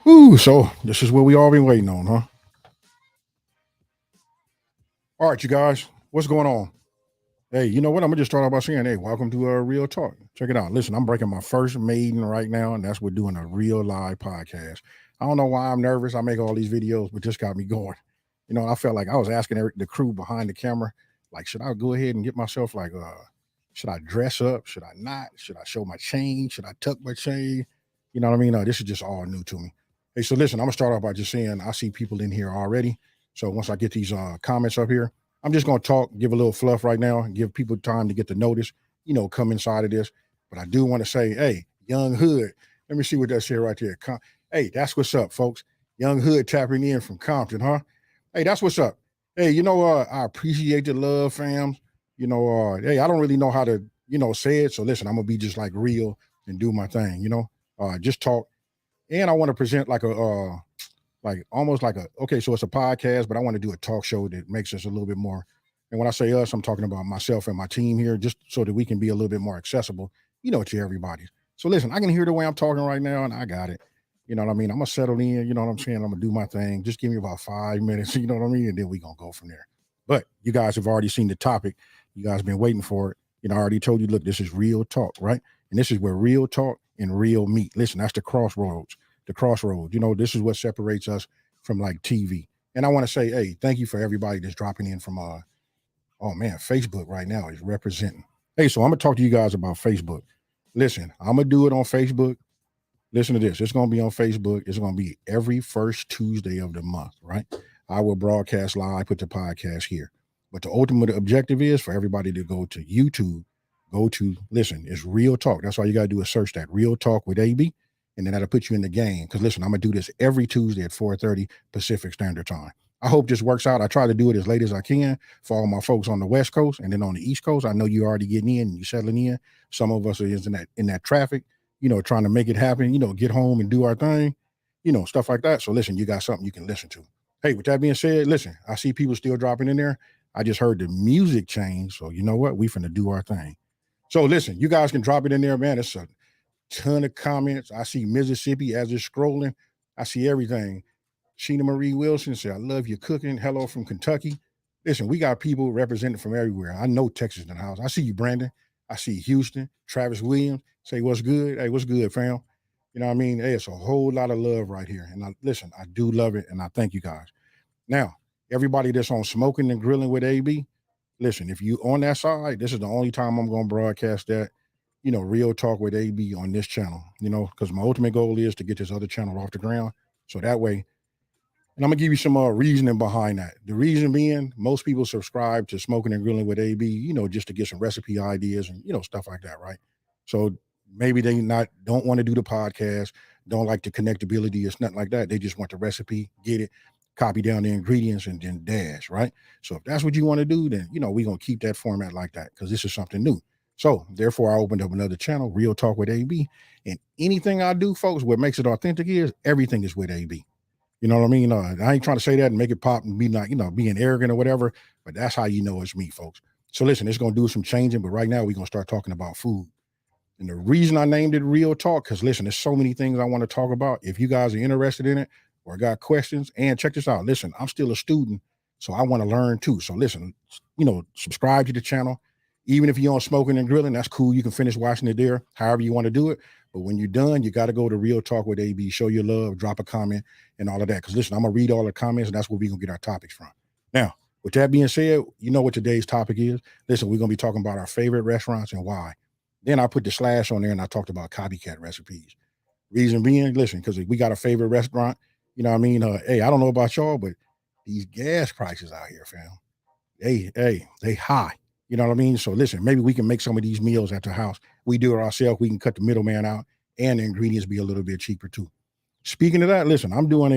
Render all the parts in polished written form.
Ooh, so this is what we all been waiting on, huh? All right, you guys, what's going on? Hey, you know what? I'm gonna just start off by saying, hey, welcome to Real Talk. Check it out. Listen, I'm breaking my first maiden right now, and that's with doing a real live podcast. I don't know why I'm nervous. I make all these videos, but this got me going. I felt like I was asking the crew behind the camera, like, should I go ahead and get myself like, should I dress up? Should I not? Should I show my chain? Should I tuck my chain? You know what I mean? This is just all new to me. Hey, so listen, I'm gonna start off by just saying I see people in here already. So once I get these comments up here, I'm just gonna talk, give a little fluff right now, and give people time to get the notice, come inside of this. But I do want to say, hey, Young Hood, let me see what that's here right there. Hey, that's what's up, folks. Young Hood tapping in from Compton, huh? Hey, that's what's up. Hey, I appreciate the love, fam. Hey, I don't really know how to, say it. So listen, I'm gonna be just like real and do my thing, just talk. And I want to present like almost like okay, so it's a podcast, but I want to do a talk show that makes us a little bit more. And when I say us, I'm talking about myself and my team here, just so that we can be a little bit more accessible, to everybody. So listen, I can hear the way I'm talking right now, and I got it. You know what I mean? I'm gonna settle in. You know what I'm saying? I'm gonna do my thing. Just give me about 5 minutes. You know what I mean? And then we gonna go from there. But you guys have already seen the topic. You guys been waiting for it. I already told you. Look, this is real talk, right? And this is where real talk and real meet. Listen, that's the crossroads. The crossroads. This is what separates us from like TV. And I want to say, hey, thank you for everybody that's dropping in from oh man, Facebook right now is representing. Hey, so I'm gonna talk to you guys about Facebook. Listen, I'm gonna do it on Facebook. Listen to this. It's gonna be on Facebook. It's gonna be every first Tuesday of the month, right? I will broadcast live, put the podcast here. But the ultimate objective is for everybody to go to YouTube, listen, it's Real Talk. That's all you gotta do is search that Real Talk with AB, and then that'll put you in the game. Because listen, I'm gonna do this every Tuesday at 4:30 Pacific Standard Time. I hope this works out. I try to do it as late as I can for all my folks on the West Coast, and then on the East Coast. I know you're already getting in and you're settling in. Some of us are in that traffic, trying to make it happen. Get home and do our thing, stuff like that. So listen, you got something you can listen to. Hey, with that being said, listen, I see people still dropping in there. I just heard the music change, so you know what? We finna do our thing. So listen, you guys can drop it in there, man. It's a ton of comments. I see Mississippi as it's scrolling. I see everything. Sheena Marie Wilson said, I love your cooking. Hello from Kentucky. Listen, we got people represented from everywhere. I know Texas in the house. I see you, Brandon. I see Houston. Travis Williams. Say, what's good? Hey, what's good, fam? You know what I mean? Hey, it's a whole lot of love right here. And listen, I do love it, and I thank you guys. Now, everybody that's on Smoking and Grilling with AB, listen, if you on that side, this is the only time I'm going to broadcast that, Real Talk with AB on this channel, because my ultimate goal is to get this other channel off the ground. So that way, and I'm gonna give you some reasoning behind that. The reason being, most people subscribe to Smoking and Grilling with AB, just to get some recipe ideas and stuff like that, right? So maybe they not don't want to do the podcast, don't like the connectability, it's nothing like that. They just want the recipe, get it, copy down the ingredients, and then dash, right? So if that's what you want to do, then we're gonna keep that format like that because this is something new. So therefore, I opened up another channel, Real Talk with AB, and anything I do, folks, what makes it authentic is everything is with AB. You know what I mean? I ain't trying to say that and make it pop and be not, being arrogant or whatever, but that's how you know it's me, folks. So listen, it's gonna do some changing, but right now we're gonna start talking about food. And the reason I named it Real Talk, because listen, there's so many things I want to talk about. If you guys are interested in it or got questions, and check this out. Listen, I'm still a student, so I want to learn too. So listen, subscribe to the channel. Even if you're on Smoking and Grilling, that's cool. You can finish watching it there, however you want to do it. But when you're done, you got to go to Real Talk with AB, show your love, drop a comment, and all of that. Because listen, I'm gonna read all the comments, and that's where we're gonna get our topics from. Now, with that being said, you know what today's topic is. Listen, we're gonna be talking about our favorite restaurants and why. Then I put the slash on there and I talked about copycat recipes. Reason being, listen, because we got a favorite restaurant. You know what I mean? Hey, I don't know about y'all, but these gas prices out here, fam, they high. You know what I mean? So listen, maybe we can make some of these meals at the house. We do it ourselves. We can cut the middleman out and the ingredients be a little bit cheaper too. Speaking of that, listen, I'm doing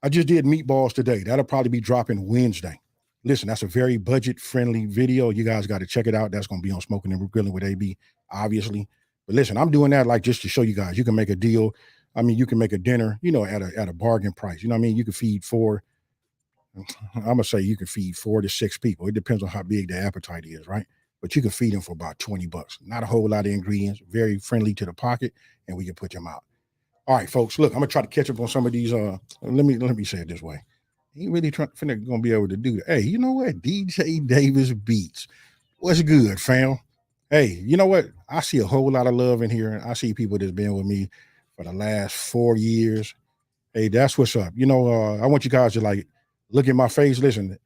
I just did meatballs today. That'll probably be dropping Wednesday. Listen, that's a very budget friendly video. You guys got to check it out. That's going to be on Smoking and Grilling with AB, obviously. But listen, I'm doing that like just to show you guys. You can make a deal. I mean, you can make a dinner, at a bargain price. You know what I mean? You can feed I'm gonna say you can feed 4 to 6 people. It depends on how big the appetite is, right? But you can feed them for about $20. Not a whole lot of ingredients, very friendly to the pocket, and we can put them out. All right, folks. Look, I'm gonna try to catch up on some of these. Let me say it this way. He really finna gonna be able to do that. Hey, you know what? DJ Davis Beats. What's good, fam? Hey, you know what? I see a whole lot of love in here. I see people that's been with me for the last 4 years. Hey, that's what's up. I want you guys to like look at my face. Listen,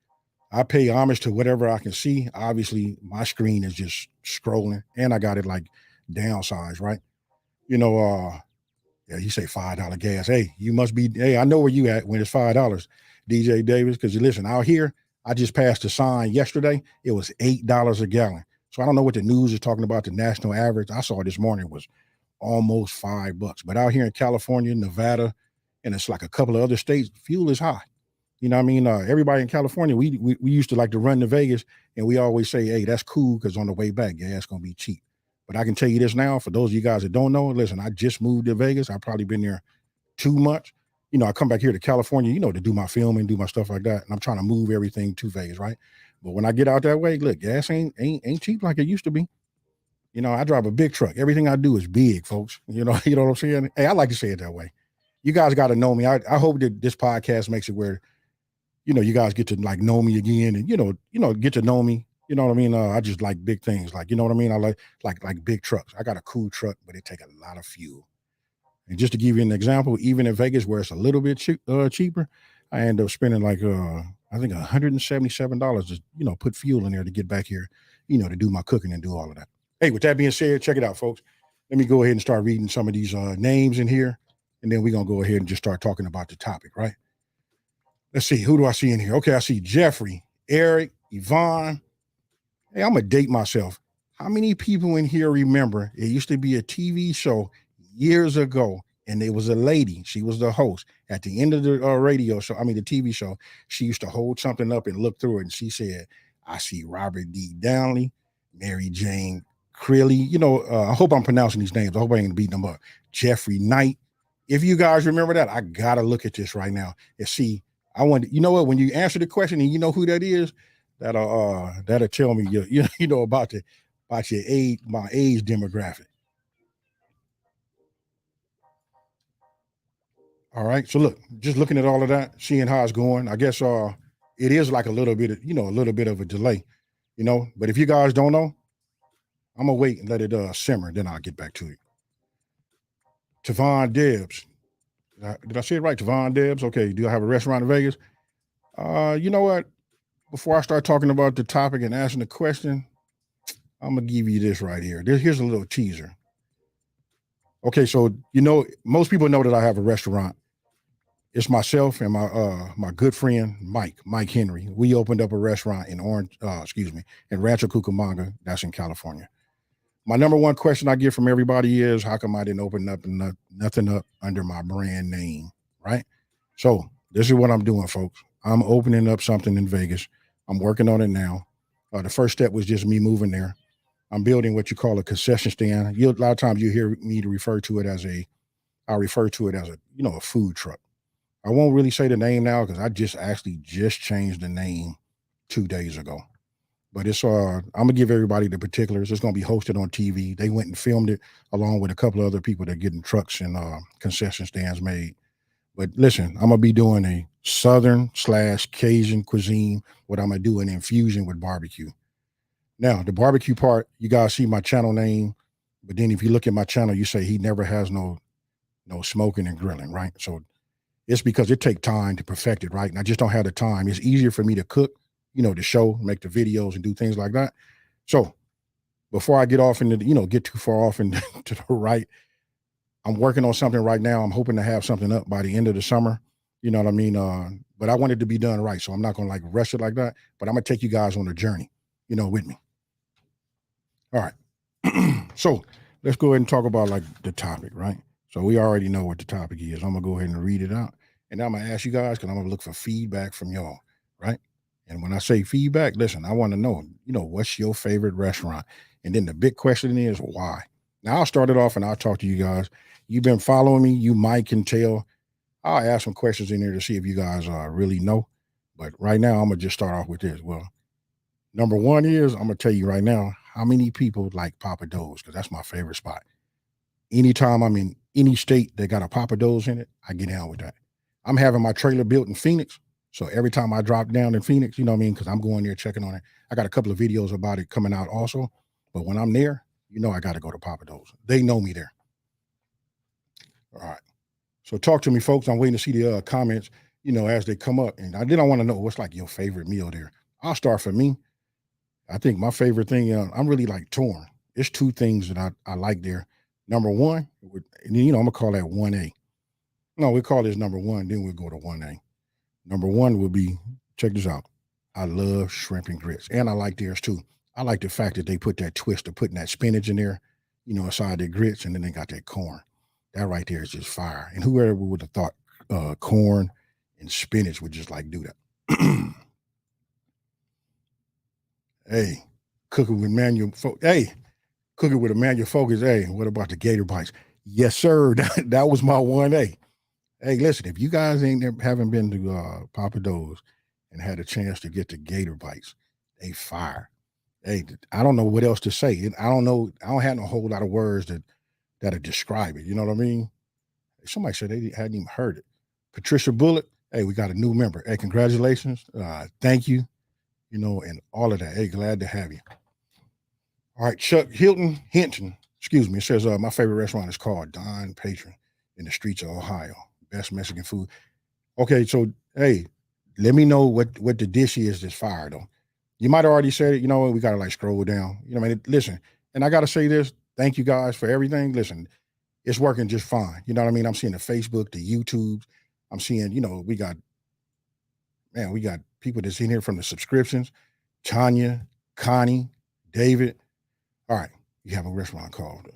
I pay homage to whatever I can see. Obviously, my screen is just scrolling, and I got it like downsized, right? You know, yeah, you say $5 gas. Hey, you must be. Hey, I know where you at when it's $5, DJ Davis. Because you listen out here, I just passed a sign yesterday. It was $8 a gallon. So I don't know what the news is talking about. The national average I saw this morning was almost $5. But out here in California, Nevada, and it's like a couple of other states, fuel is high. You know what I mean? Everybody in California, we used to like to run to Vegas, and we always say, hey, that's cool because on the way back, gas going to be cheap. But I can tell you this now, for those of you guys that don't know, listen, I just moved to Vegas. I've probably been there 2 months. I come back here to California, to do my filming, do my stuff like that. And I'm trying to move everything to Vegas, right? But when I get out that way, look, gas ain't cheap like it used to be. I drive a big truck. Everything I do is big, folks. You know what I'm saying? Hey, I like to say it that way. You guys got to know me. I hope that this podcast makes it where you guys get to like know me again and get to know me. You know what I mean? I just like big things. Like, you know what I mean? I like big trucks. I got a cool truck, but it take a lot of fuel. And just to give you an example, even in Vegas where it's a little bit cheaper, I end up spending like I think $177 to put fuel in there to get back here, to do my cooking and do all of that. Hey, with that being said, check it out, folks. Let me go ahead and start reading some of these names in here, and then we're gonna go ahead and just start talking about the topic, right? Let's see, who do I see in here? Okay, I see Jeffrey, Eric, Yvonne. Hey, I'm gonna date myself. How many people in here remember it used to be a TV show years ago, and there was a lady. She was the host at the end of the radio show. I mean, the TV show. She used to hold something up and look through it, and she said, "I see Robert D. Downey, Mary Jane Crilly." I hope I'm pronouncing these names. I hope I ain't beating them up. Jeffrey Knight. If you guys remember that, I gotta look at this right now and see. I want. You know what? When you answer the question and you know who that is, that'll tell me about your age, my age demographic. All right. So look, just looking at all of that, seeing how it's going, I guess it is like a little bit of, a little bit of a delay, But if you guys don't know, I'm gonna wait and let it simmer, then I'll get back to it. Tavon Debs. Did I say it right? Tavon Debs. Okay, do I have a restaurant in Vegas? You know what? Before I start talking about the topic and asking the question, I'm gonna give you this right here. Here's a little teaser. Okay, so most people know that I have a restaurant. It's myself and my good friend Mike Henry. We opened up a restaurant in in Rancho Cucamonga, that's in California. My number one question I get from everybody is, how come I didn't open up nothing up under my brand name, right? So this is what I'm doing, folks. I'm opening up something in Vegas. I'm working on it now. The first step was just me moving there. I'm building what you call a concession stand. A lot of times you hear me to refer to it as I refer to it as a food truck. I won't really say the name now because I just changed the name 2 days ago. But it's I'm gonna give everybody the particulars. It's gonna be hosted on TV. They went and filmed it along with a couple of other people that are getting trucks and concession stands made. But listen, I'm gonna be doing a Southern/Cajun cuisine. What I'm gonna do an infusion with barbecue. Now, the barbecue part, you guys see my channel name, but then if you look at my channel, you say he never has no smoking and grilling, right? So it's because it takes time to perfect it, right? And I just don't have the time. It's easier for me to cook, to show, make the videos and do things like that. So before I get off into get too far off and to the right, I'm working on something right now. I'm hoping to have something up by the end of the summer. You know what I mean? But I want it to be done right. So I'm not gonna like rush it like that. But I'm gonna take you guys on a journey, with me. All right. So let's go ahead and talk about like the topic, right? So we already know what the topic is. I'm gonna go ahead and read it out, and I'm gonna ask you guys because I'm gonna look for feedback from y'all, right? And when I say feedback, listen, I want to know, what's your favorite restaurant? And then the big question is why. Now I'll start it off and I'll talk to you guys. You've been following me, you might can tell. I'll ask some questions in there to see if you guys really know. But right now, I'm gonna just start off with this. Well, number one is I'm gonna tell you right now how many people like Papa Do's because that's my favorite spot. Anytime I'm in any state that got a Papa Do's in it, I get down with that. I'm having my trailer built in Phoenix. So every time I drop down in Phoenix, you know what I mean? Because I'm going there checking on it. I got a couple of videos about it coming out also. But when I'm there, I got to go to Papa Do's. They know me there. All right. So talk to me, folks. I'm waiting to see the comments, as they come up. And I want to know what's like your favorite meal there. I'll start for me. I think my favorite thing, I'm really like torn. There's two things that I like there. Number one, and I'm going to call that 1A. No, we call this number one, then we'll go to 1A. Number one would be, check this out. I love shrimp and grits, and I like theirs too. I like the fact that they put that twist of putting that spinach in there, aside their grits, and then they got that corn. That right there is just fire. And whoever would have thought corn and spinach would just like do that. Hey, cooking with manual. Cooking with a manual focus. Hey, what about the gator bites? Yes, sir. That was my 1A. Hey, listen, if you guys haven't been to Papa Do's and had a chance to get the gator bites, they fire. Hey, I don't know what else to say. I don't know. I don't have a whole lot of words that'll describe it. You know what I mean? Somebody said they hadn't even heard it. Patricia Bullitt, hey, we got a new member. Hey, congratulations. Thank you. And all of that. Hey, glad to have you. All right, Chuck Hinton, excuse me, it says my favorite restaurant is called Don Patron in the streets of Ohio. Best Mexican food. Okay, so hey, let me know what the dish is that's fire though. You might have already said it. You know what? We gotta like scroll down. Listen, and I gotta say this. Thank you guys for everything. Listen, it's working just fine. You know what I mean? I'm seeing the Facebook, the YouTube. I'm seeing, we got people that's in here from the subscriptions. Tanya, Connie, David. All right, you have a restaurant called.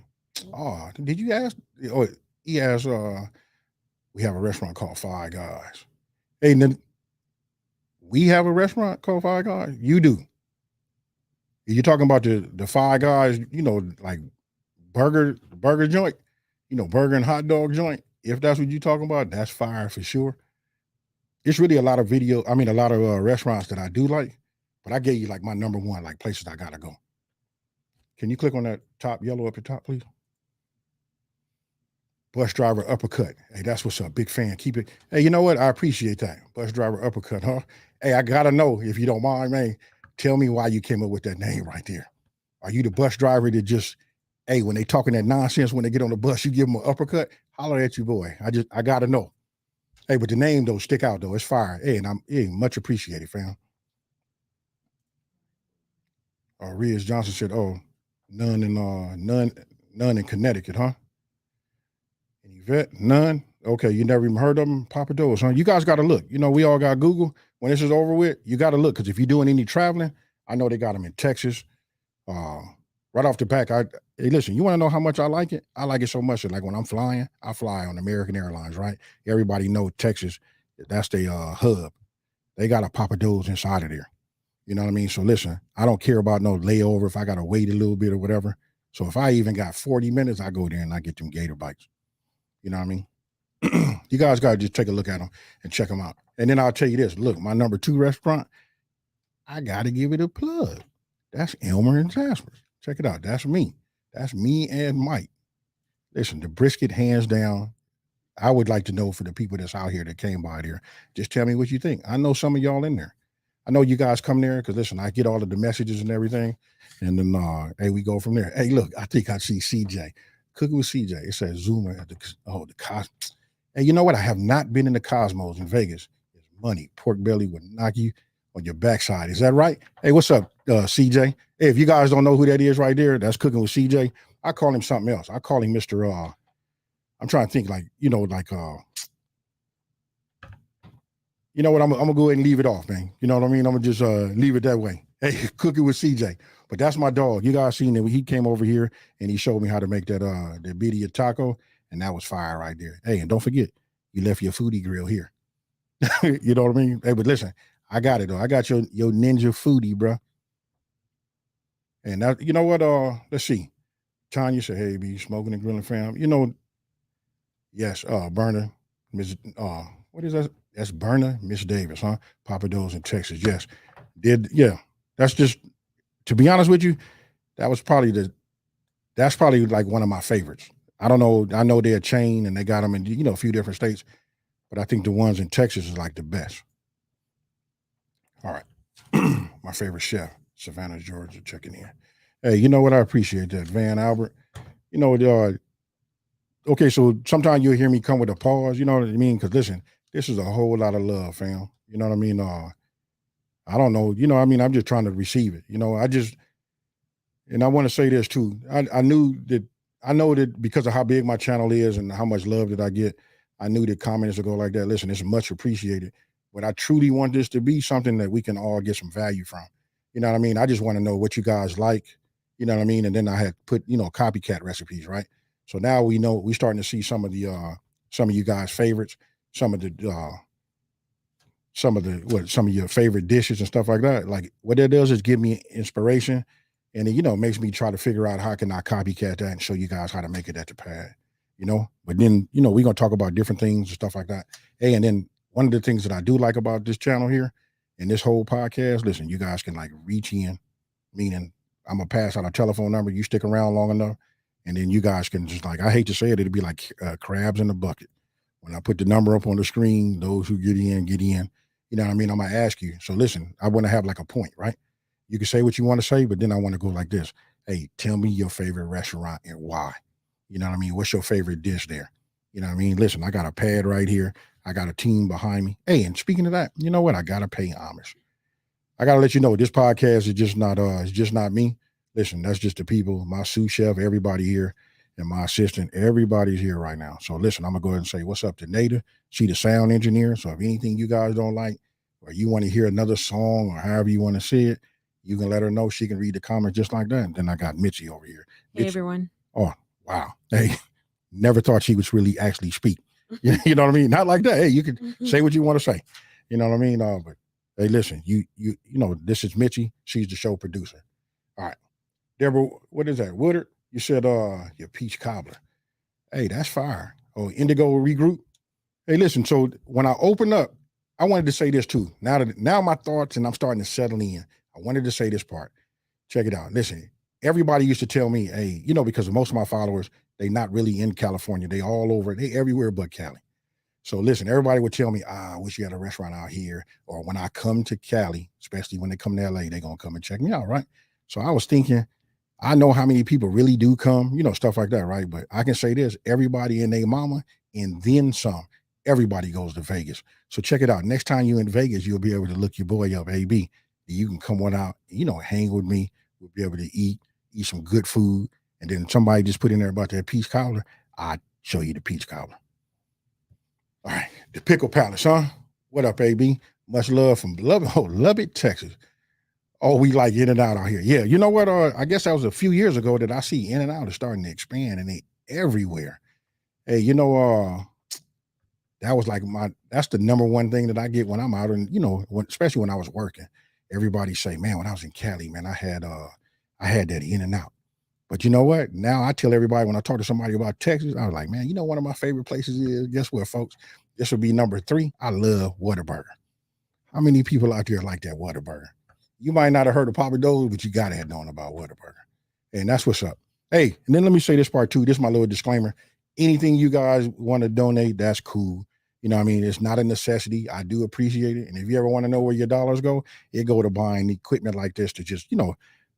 Oh, did you ask? Oh, he asked. We have a restaurant called Five Guys. Hey, we have a restaurant called Five Guys. You do. You're talking about the Five Guys. Like burger joint. Burger and hot dog joint. If that's what you're talking about, that's fire for sure. It's really a lot of a lot of restaurants that I do like, but I gave you like my number one, like places I gotta go. Can you click on that top yellow up the top, please? Bus driver uppercut. Hey, that's what's up. Big fan. Keep it. Hey, you know what? I appreciate that. Bus driver uppercut, huh? Hey, I gotta know, if you don't mind, man, tell me why you came up with that name right there. Are you the bus driver that just, hey, when they talking that nonsense, when they get on the bus, you give them an uppercut? Holler at you, boy. I gotta know. Hey, but the name though, stick out though. It's fire. Hey, and I'm much appreciated, fam. Riz Johnson said, "Oh, none in Connecticut, huh?" And Yvette, none. Okay, you never even heard of them, Papa Do's, huh? You guys got to look. We all got Google. When this is over with, you got to look, because if you're doing any traveling, I know they got them in Texas. Right off the back, hey, listen, you want to know how much I like it? I like it so much that, like, when I'm flying, I fly on American Airlines, right? Everybody know Texas, that's their hub. They got a Papa Do's inside of there. You know what I mean? So listen, I don't care about no layover if I got to wait a little bit or whatever. So if I even got 40 minutes, I go there and I get them gator bites. You know what I mean? You guys got to just take a look at them and check them out. And then I'll tell you this. Look, my number 2 restaurant, I got to give it a plug. That's Elmer and Jasper's. Check it out. That's me. That's me and Mike. Listen, the brisket, hands down. I would like to know, for the people that's out here that came by there, just tell me what you think. I know some of y'all in there. I know you guys come there because, listen, I get all of the messages and everything. And then, hey, we go from there. Hey, look, I think I see CJ. Cooking with CJ. It says Zoomer at the Cosmos. Hey, you know what? I have not been in the Cosmos in Vegas. It's money. Pork belly would knock you on your backside. Is that right? Hey, what's up, CJ? Hey, if you guys don't know who that is right there, that's Cooking with CJ. I call him something else. I call him Mr. I'm trying to think, like, you know what? I'm gonna go ahead and leave it off, man. You know what I mean? I'm gonna just leave it that way. Hey, Cooking with CJ. But that's my dog. You guys seen that he came over here and he showed me how to make that birria taco, and that was fire right there. Hey, and don't forget, you left your foodie grill here. You know what I mean? Hey, but listen, I got it though. I got your ninja foodie, bro. And that, you know what? Let's see. Tanya said, "Hey, be Smokin and Grillin fam." Yes, Burner, Miss what is that? That's Burner, Miss Davis, huh? Papa Do's in Texas. Yes. That's just, to be honest with you, that's probably like one of my favorites. I don't know. I know they're a chain and they got them in, a few different states, but I think the ones in Texas is like the best. All right. My favorite chef, Savannah, Georgia, checking in. Hey, you know what? I appreciate that, Van Albert. You know, okay, so sometimes you'll hear me come with a pause, you know what I mean? Because listen, this is a whole lot of love, fam. You know what I mean? I don't know, I'm just trying to receive it. And I want to say this too. I know that because of how big my channel is and how much love that I get, I knew that comments would go like that. Listen, it's much appreciated. But I truly want this to be something that we can all get some value from. You know what I mean? I just want to know what you guys like. You know what I mean? And then I had put, copycat recipes, right? So now we know we're starting to see some of you guys' favorites, some of the some of your favorite dishes and stuff like that. Like what that does is give me inspiration, and it makes me try to figure out how can I copycat that and show you guys how to make it at the pad. But then we're gonna talk about different things and stuff like that. Hey, and then one of the things that I do like about this channel here and this whole podcast, listen, you guys can like reach in, meaning I'm gonna pass out a telephone number. You stick around long enough, and then you guys can just like I hate to say it, it'd be like crabs in a bucket. When I put the number up on the screen, those who get in, get in. You know what I mean? I'm gonna ask you. So listen, I want to have like a point, right? You can say what you want to say, but then I want to go like this. Hey, tell me your favorite restaurant and why. You know what I mean? What's your favorite dish there? You know what I mean? Listen, I got a pad right here. I got a team behind me. Hey, and speaking of that, you know what? I gotta pay homage. I gotta let you know this podcast is just not me. Listen, that's just the people, my sous chef, everybody here, and my assistant, everybody's here right now. So listen, I'm gonna go ahead and say what's up to Nada. She the sound engineer. So if anything you guys don't like, or you want to hear another song, or however you want to see it, you can let her know. She can read the comments just like that. And then I got Mitzi over here. Hey, Mitzi, everyone. oh wow. Hey, never thought she would really actually speak. You know what I mean? Not like that. Hey, you can say what you want to say. You know what I mean? But hey, listen, this is Mitzi. She's the show producer. All right. Deborah, what is that? Woodard? You said your peach cobbler. Hey, that's fire. Oh, Indigo regroup. Hey, listen, so when I open up, I wanted to say this too. Now my thoughts and I'm starting to settle in. I wanted to say this part. Check it out. Listen, everybody used to tell me, hey, because most of my followers, they not really in California. They all over, they everywhere but Cali. So listen, everybody would tell me, I wish you had a restaurant out here. Or when I come to Cali, especially when they come to LA, they're gonna come and check me out, right? So I was thinking, I know how many people really do come, stuff like that, right? But I can say this, everybody and their mama, and then some. Everybody goes to Vegas. So check it out. Next time you're in Vegas, you'll be able to look your boy up, AB. You can come on out, hang with me. We'll be able to eat some good food. And then somebody just put in there about that peach cobbler. I'll show you the peach cobbler. All right. The Pickle Palace, huh? What up, AB? Much love from Lubbock, Texas. Oh, we like In-N-Out here. Yeah, you know what? I guess that was a few years ago that I see In-N-Out is starting to expand and they everywhere. Hey, that was like that's the number one thing that I get when I'm out and especially when I was working. Everybody say, man, when I was in Cali, man, I had that In-N-Out. But you know what? Now I tell everybody when I talk to somebody about Texas, I was like, man, one of my favorite places is, guess what, folks? This would be number 3. I love Whataburger. How many people out there like that Whataburger? You might not have heard of Papa Do's, but you gotta have known about Whataburger. And that's what's up. Hey, and then let me say this part too. This is my little disclaimer. Anything you guys want to donate, that's cool. You know what I mean? It's not a necessity. I do appreciate it. And if you ever want to know where your dollars go, it go to buying equipment like this to just,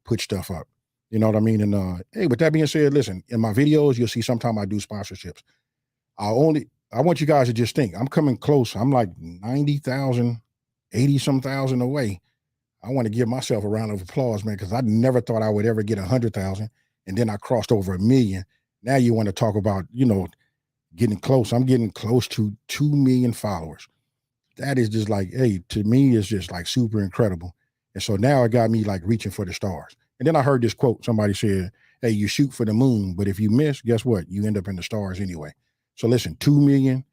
put stuff up. You know what I mean? And hey, with that being said, listen, in my videos, you'll see sometimes I do sponsorships. I want you guys to just think, I'm coming close. I'm like 90,000, 80 some thousand away. I want to give myself a round of applause, man, because I never thought I would ever get 100,000. And then I crossed over 1 million. Now you want to talk about, getting close. I'm getting close to 2 million followers. That is just like, hey, to me, it's just like super incredible. And so now it got me like reaching for the stars. And then I heard this quote. Somebody said, hey, you shoot for the moon, but if you miss, guess what? You end up in the stars anyway. So listen, 2 million.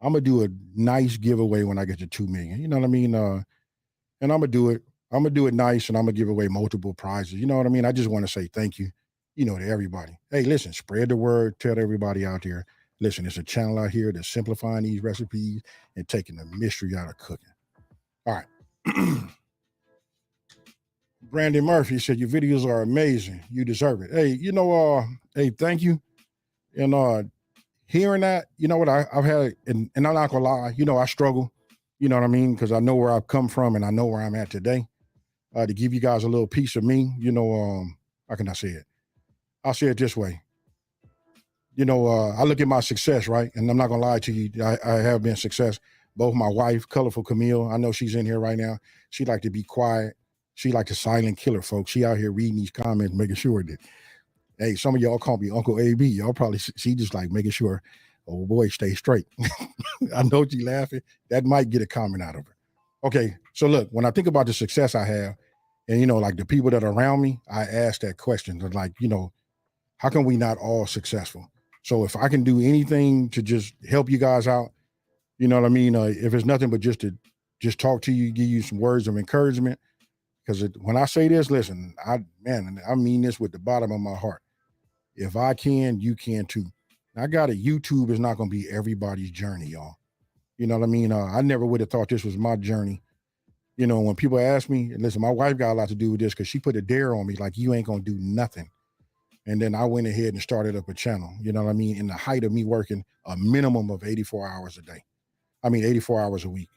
I'm going to do a nice giveaway when I get to 2 million. You know what I mean? And I'm going to do it. I'm going to do it nice and I'm going to give away multiple prizes. You know what I mean? I just want to say thank you, to everybody. Hey, listen, spread the word. Tell everybody out there. Listen, it's a channel out here that's simplifying these recipes and taking the mystery out of cooking. All right. Brandon Murphy said, your videos are amazing. You deserve it. Hey, hey, thank you. And hearing that, you know what, I've had, and I'm not gonna lie, I struggle, you know what I mean? Because I know where I've come from and I know where I'm at today. To give you guys a little piece of me, how can I say it? I'll say it this way. I look at my success, right? And I'm not gonna lie to you, I have been success. Both my wife, Colorful Camille, I know she's in here right now. She like to be quiet. She like a silent killer, folks. She out here reading these comments, making sure that, hey, some of y'all call me Uncle AB. Y'all probably, she just like making sure, oh boy, stay straight. I know she laughing. That might get a comment out of her. Okay, so look, when I think about the success I have, and like the people that are around me, I ask that question. They're like, how come we not all successful? So if I can do anything to just help you guys out, you know what I mean? If it's nothing but just to just talk to you, give you some words of encouragement. Because when I say this, listen, I mean this with the bottom of my heart. If I can, you can too. I got it. YouTube is not going to be everybody's journey, y'all. You know what I mean? I never would have thought this was my journey. When people ask me, and listen, my wife got a lot to do with this because she put a dare on me, like, you ain't going to do nothing. And then I went ahead and started up a channel, you know what I mean? In the height of me working a minimum of 84 hours a day. 84 hours a week.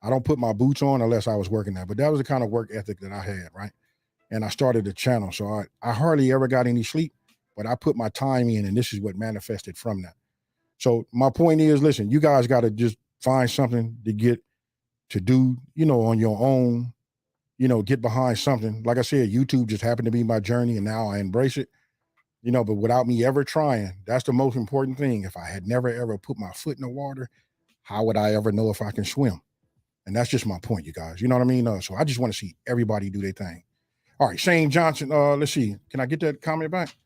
I don't put my boots on unless I was working that, but that was the kind of work ethic that I had, right? And I started a channel. So I hardly ever got any sleep, but I put my time in, and this is what manifested from that. So my point is, listen, you guys got to just find something to get to do, on your own, get behind something. Like I said, YouTube just happened to be my journey, and now I embrace it. But without me ever trying, that's the most important thing. If I had never ever put my foot in the water, how would I ever know if I can swim? And that's just my point, you guys. You know what I mean? So I just want to see everybody do their thing. All right, Shane Johnson. Let's see. Can I get that comment back?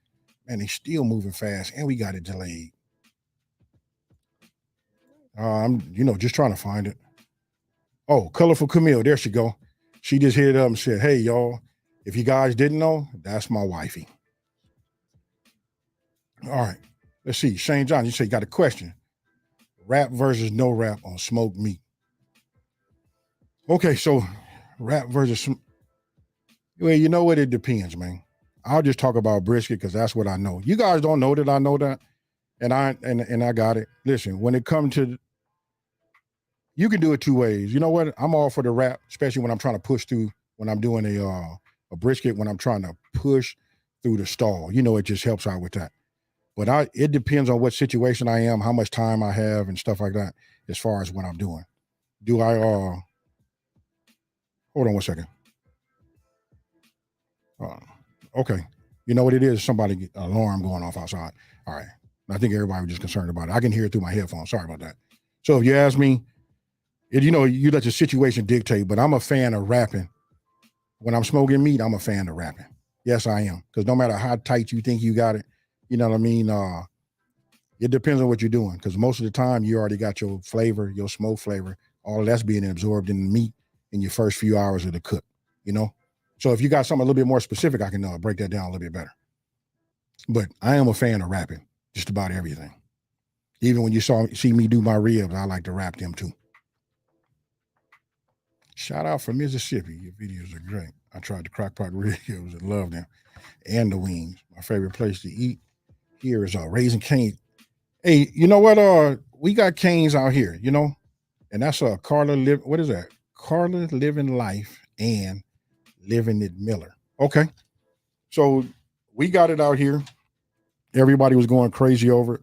Man, they still moving fast, and we got it delayed. I'm, just trying to find it. Oh, Colorful Camille. There she go. She just hit it up and said, "Hey, y'all, if you guys didn't know, that's my wifey." All right. Let's see. Shane Johnson, you say you got a question. Rap versus no rap on smoked meat. Okay, so rap versus, well, you know what? It depends, man. I'll just talk about brisket because that's what I know. You guys don't know that I know that, and I got it. Listen, when it comes to, you can do it two ways. You know what? I'm all for the rap, especially when I'm trying to push through. When I'm doing a brisket, when I'm trying to push through the stall, it just helps out with that. But it depends on what situation I am, how much time I have, and stuff like that. As far as what I'm doing, do I? Hold on one second. Okay, you know what it is? Somebody alarm going off outside. All right, I think everybody was just concerned about it. I can hear it through my headphones. Sorry about that. So if you ask me, you let the situation dictate. But I'm a fan of rapping. When I'm smoking meat, I'm a fan of rapping. Yes, I am. Because no matter how tight you think you got it, you know what I mean? It depends on what you're doing. Because most of the time, you already got your flavor, your smoke flavor, all that's being absorbed in the meat in your first few hours of the cook, So if you got something a little bit more specific, I can break that down a little bit better. But I am a fan of rapping, just about everything. Even when you see me do my ribs, I like to rap them too. Shout out from Mississippi. Your videos are great. I tried the crockpot ribs and loved them. And the wings. My favorite place to eat here is Raising Cane's. Hey, you know what? We got Cane's out here, and that's Carla what is that? Carla Living Life and Living It Miller. Okay. So we got it out here. Everybody was going crazy over it.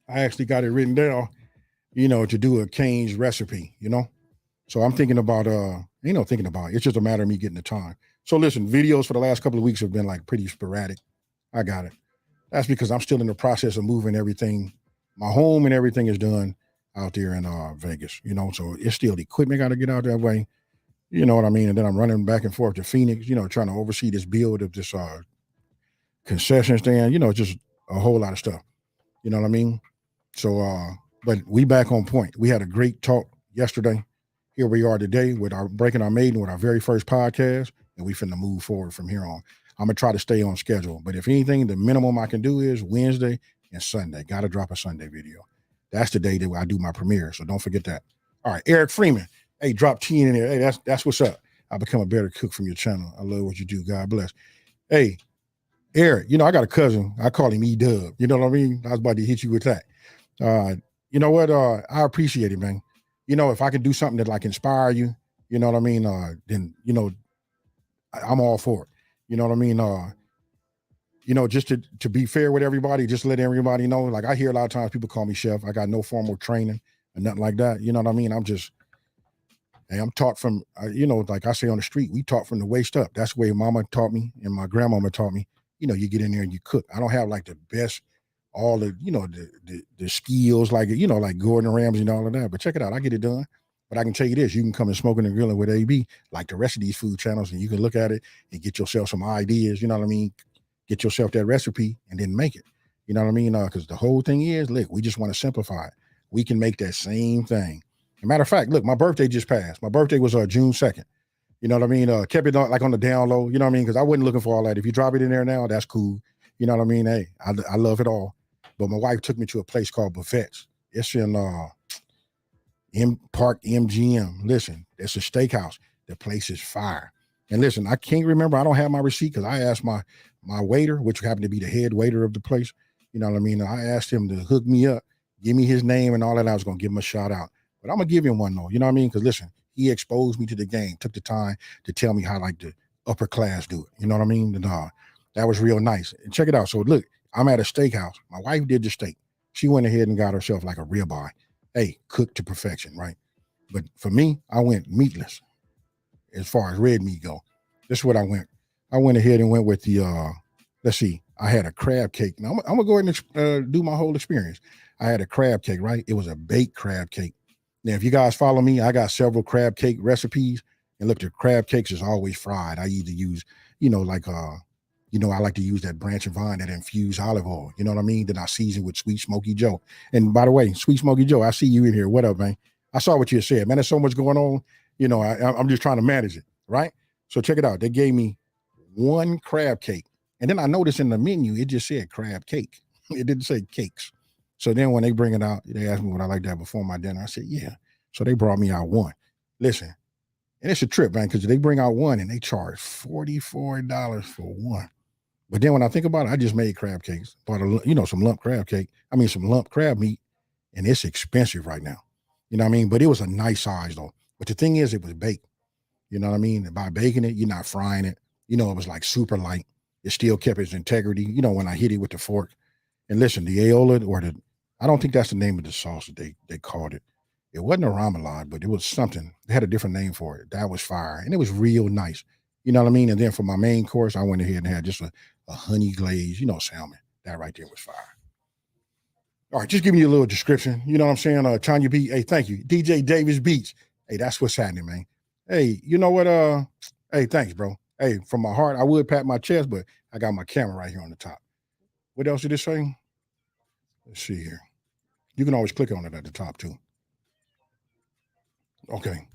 I actually got it written down, to do a Cane's recipe, So I'm thinking about, it's just a matter of me getting the time. So listen, videos for the last couple of weeks have been like pretty sporadic. I got it. That's because I'm still in the process of moving everything. My home and everything is done out there in Vegas, so it's still the equipment got to get out that way. You know what I mean? And then I'm running back and forth to Phoenix, trying to oversee this build of this concession stand, just a whole lot of stuff. You know what I mean? So, but we back on point. We had a great talk yesterday. Here we are today with our breaking our maiden with our very first podcast, and we finna move forward from here on. I'm gonna try to stay on schedule, but if anything, the minimum I can do is Wednesday and Sunday. Got to drop a Sunday video. That's the day that I do my premiere, so don't forget that. All right, Eric Freeman. Hey, drop 10 in there. Hey, that's what's up. I become a better cook from your channel. I love what you do. God bless. Hey, Eric, I got a cousin. I call him E-Dub. You know what I mean? I was about to hit you with that. You know what? I appreciate it, man. If I can do something that like inspire you, you know what I mean? Then, I'm all for it. You know what I mean? Just to be fair with everybody, just let everybody know. Like I hear a lot of times people call me chef. I got no formal training and nothing like that. You know what I mean? Hey, I'm taught from, like I say on the street, we taught from the waist up. That's the way mama taught me and my grandmama taught me. You get in there and you cook. I don't have like the best, all the, the skills like, like Gordon Ramsay and all of that. But check it out. I get it done. But I can tell you this, you can come and Smoking and Grilling with AB, like the rest of these food channels, and you can look at it and get yourself some ideas, you know what I mean? Get yourself that recipe and then make it. You know what I mean? Because the whole thing is, look, we just want to simplify it. We can make that same thing. As a matter of fact, look, my birthday just passed. My birthday was June 2nd. You know what I mean? Kept it like on the down low, you know what I mean? Because I wasn't looking for all that. If you drop it in there now, that's cool. You know what I mean? Hey, I love it all. But my wife took me to a place called Buffets. It's in Park MGM. Listen, it's a steakhouse. The place is fire. And listen, I can't remember. I don't have my receipt because I asked my waiter, which happened to be the head waiter of the place. You know what I mean? I asked him to hook me up, give me his name and all that. I was going to give him a shout out. But I'm going to give him one, though. You know what I mean? Because listen, he exposed me to the game, took the time to tell me how like the upper class do it. You know what I mean? And that was real nice. And check it out. So look, I'm at a steakhouse. My wife did the steak. She went ahead and got herself like a ribeye. Hey, cooked to perfection, right? But for me, I went meatless as far as red meat go. This is what I went. I went ahead and went with the, let's see, I had a crab cake. Now, I'm going to go ahead and do my whole experience. I had a crab cake, right? It was a baked crab cake. Now, if you guys follow me, I got several crab cake recipes. And look, the crab cakes is always fried. I either use, I like to use that branch and vine, that infused olive oil. You know what I mean? Then I season with Sweet Smoky Joe. And by the way, Sweet Smoky Joe, I see you in here. What up, man? I saw what you said, man. There's so much going on. I'm just trying to manage it, right? So check it out. They gave me one crab cake. And then I noticed in the menu, it just said crab cake. It didn't say cakes. So then when they bring it out, they asked me what I like to have before my dinner. I said, yeah. So they brought me out one. Listen, and it's a trip, man, because they bring out one and they charge $44 for one. But then when I think about it, I just made crab cakes, bought some lump crab cake. Some lump crab meat, and it's expensive right now. You know what I mean? But it was a nice size though. But the thing is, it was baked. You know what I mean? And by baking it, you're not frying it. It was like super light. It still kept its integrity. When I hit it with the fork. And listen, the aioli I don't think that's the name of the sauce that they called it. It wasn't a remoulade, but it was something. They had a different name for it. That was fire, and it was real nice. You know what I mean? And then for my main course, I went ahead and had just a honey glaze, salmon. That right there was fire. All right, just giving you a little description. You know what I'm saying? Tanya B. Hey, thank you. DJ Davis Beats. Hey, that's what's happening, man. Hey, you know what? Hey, thanks, bro. Hey, from my heart, I would pat my chest, but I got my camera right here on the top. What else did it say? Let's see here. You can always click on it at the top too. Okay.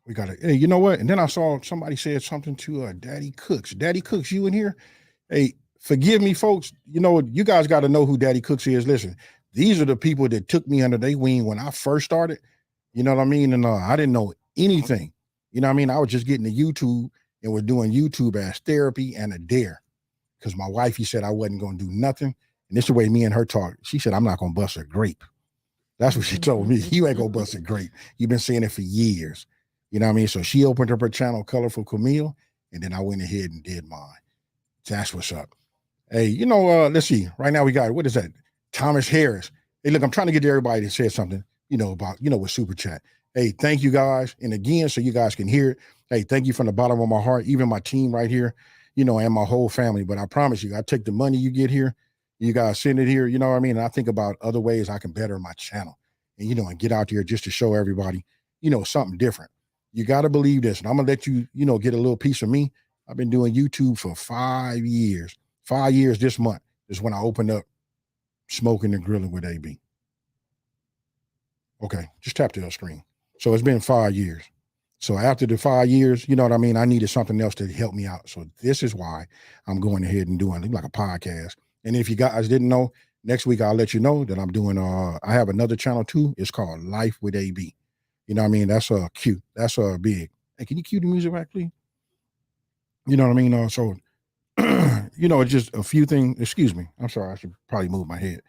We got it. Hey, you know what? And then I saw somebody said something to Daddy Cooks. Daddy Cooks, you in here? Hey, forgive me, folks. You guys got to know who Daddy Cooks is. Listen, these are the people that took me under their wing when I first started. You know what I mean? And I didn't know anything. You know what I mean? I was just getting to YouTube and was doing YouTube as therapy and a dare. Because my wifey said I wasn't going to do nothing. And this is the way me and her talk. She said, I'm not going to bust a grape. That's what she told me. You ain't going to bust a grape. You've been saying it for years. You know what I mean? So she opened up her channel, Colorful Camille, and then I went ahead and did mine. That's what's up. Hey, let's see. Right now we got, what is that? Thomas Harris. Hey, look, I'm trying to get to everybody to say something, about, with Super Chat. Hey, thank you guys. And again, so you guys can hear it. Hey, thank you from the bottom of my heart, even my team right here, and my whole family. But I promise you, I take the money you get here, you guys send it here, you know what I mean? And I think about other ways I can better my channel and, and get out there just to show everybody, something different. You got to believe this. And I'm going to let you, get a little piece of me. I've been doing YouTube for 5 years. 5 years this month is when I opened up Smoking and Grilling with AB. Okay, just tap the screen. So it's been 5 years. So after the 5 years, you know what I mean? I needed something else to help me out. So this is why I'm going ahead and doing like a podcast. And if you guys didn't know, next week I'll let you know that I'm doing, I have another channel too. It's called Life with AB. You know what I mean? That's cute. That's big. Hey, can you cue the music back, please? You know what I mean? So it's just a few things. Excuse me. I'm sorry. I should probably move my head.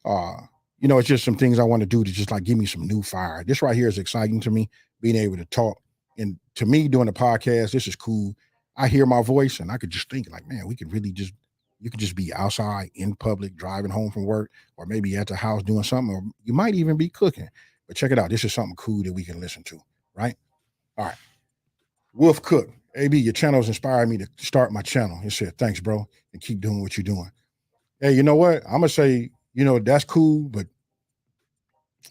Uh, it's just some things I want to do to just like give me some new fire. This right here is exciting to me, being able to talk. And to me, doing a podcast, this is cool. I hear my voice and I could just think like, man, we could really just you could just be outside in public, driving home from work, or maybe at the house doing something, or you might even be cooking. But check it out. This is something cool that we can listen to, right? All right. Wolf Cook. AB, your channel's inspired me to start my channel. He said, thanks, bro, and keep doing what you're doing. Hey, you know what? I'm gonna say, that's cool, but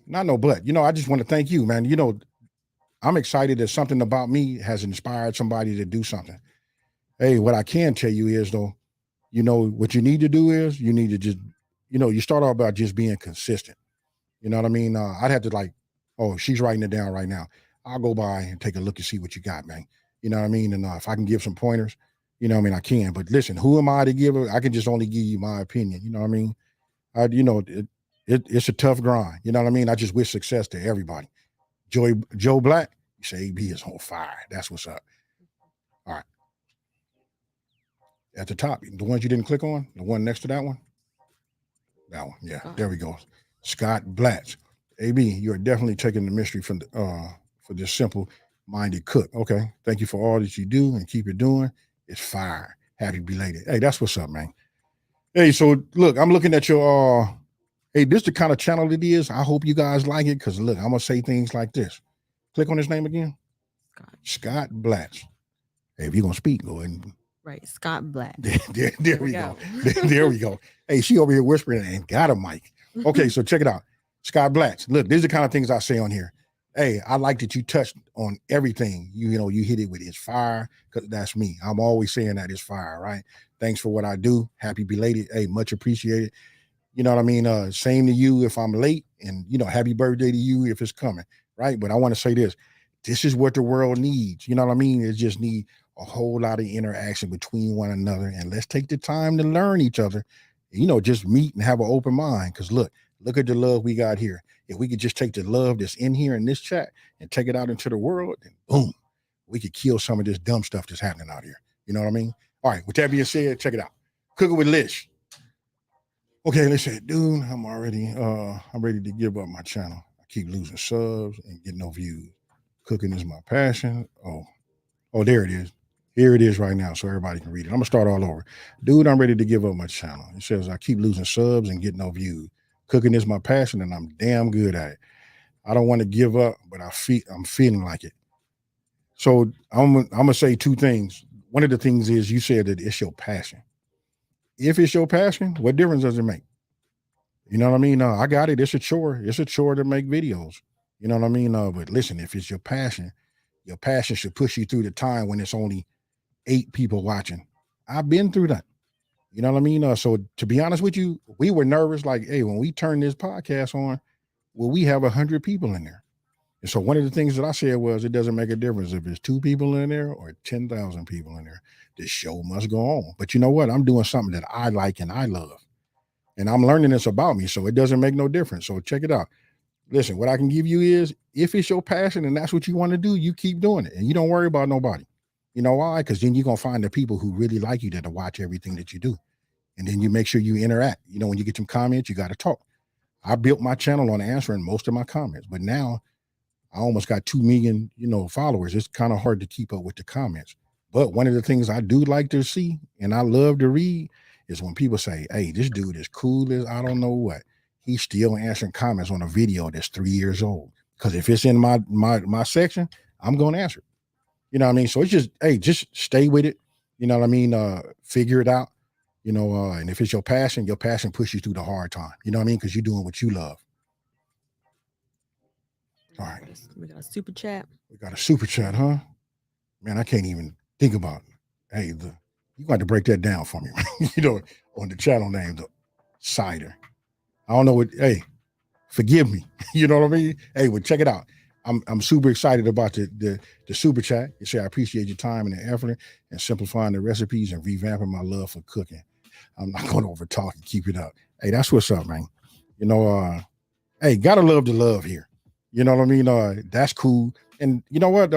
not no but. I just want to thank you, man. I'm excited that something about me has inspired somebody to do something. Hey, what I can tell you is though, what you need to do is you need to just, you start off about just being consistent. You know what I mean? I'd have to like, oh, she's writing it down right now. I'll go by and take a look and see what you got, man. You know what I mean? And if I can give some pointers, I can. But listen, who am I to give it? I can just only give you my opinion. You know what I mean? It's a tough grind. You know what I mean? I just wish success to everybody. Joe Black, you say AB is on fire. That's what's up. All right. At the top, the ones you didn't click on, the one next to that one. That one. Yeah, there we go. Scott Blatch. AB, you're definitely taking the mystery from for this simple-minded cook. Okay. Thank you for all that you do and keep it doing. It's fire. Happy belated. Hey, that's what's up, man. Hey, so look, I'm looking at your hey, this the kind of channel it is. I hope you guys like it because look, I'm gonna say things like this. Click on his name again. Scott Blatch. Hey, if you're gonna speak, go ahead and right, Scott Black. There we go. There we go. Hey, she over here whispering and got a mic. Okay, so check it out. Scott Blatch. Look, these are the kind of things I say on here. Hey, I like that you touched on everything. You hit it with it's fire, because that's me. I'm always saying that it's fire, right? Thanks for what I do. Happy belated. Hey, much appreciated. You know what I mean? Same to you if I'm late, and happy birthday to you if it's coming, right? But I want to say this. This is what the world needs. You know what I mean? It just need a whole lot of interaction between one another. And let's take the time to learn each other. Just meet and have an open mind. Because look at the love we got here. If we could just take the love that's in here in this chat and take it out into the world, then boom, we could kill some of this dumb stuff that's happening out here. You know what I mean? All right, with that being said, check it out. Cooking with Lish. Okay, let's say, dude, I'm ready to give up my channel. I keep losing subs and get no views. Cooking is my passion. Oh, there it is. Here it is right now, so everybody can read it. I'm gonna start all over. Dude, I'm ready to give up my channel. It says I keep losing subs and get no views. Cooking is my passion, and I'm damn good at it. I don't want to give up, but I'm feeling like it. So I'm gonna say two things. One of the things is you said that it's your passion. If it's your passion, what difference does it make? You know what I mean? I got it. It's a chore. It's a chore to make videos. You know what I mean? But listen, if it's your passion should push you through the time when it's only 8 people watching. I've been through that. You know what I mean? So to be honest with you, we were nervous. Like, hey, when we turn this podcast on, will we have 100 people in there? And so one of the things that I said was, it doesn't make a difference if it's 2 people in there or 10,000 people in there. This show must go on. But you know what? I'm doing something that I like and I love, and I'm learning this about me. So it doesn't make no difference. So check it out. Listen, what I can give you is, if it's your passion and that's what you want to do, you keep doing it and you don't worry about nobody. You know why? Because then you're going to find the people who really like you that'll watch everything that you do. And then you make sure you interact. When you get some comments, you got to talk. I built my channel on answering most of my comments, but now I almost got 2 million, followers. It's kind of hard to keep up with the comments. But one of the things I do like to see and I love to read is when people say, hey, this dude is cool as I don't know what. He's still answering comments on a video that's 3 years old. Because if it's in my section, I'm going to answer it. You know what I mean? So it's just, hey, just stay with it. You know what I mean? Figure it out. And if it's your passion pushes you through the hard time. You know what I mean? Because you're doing what you love. All right. We got a super chat. We got a super chat, huh? Man, I can't even think about it. Hey, you got to break that down for me. On the channel name, the Cider. I don't know what, hey, forgive me. You know what I mean? Hey, well, check it out. I'm super excited about the super chat. You say I appreciate your time and the effort and simplifying the recipes and revamping my love for cooking. I'm not going to over talk and keep it up. Hey, that's what's up, man. Hey, gotta love the love here. You know what I mean? That's cool. And you know what?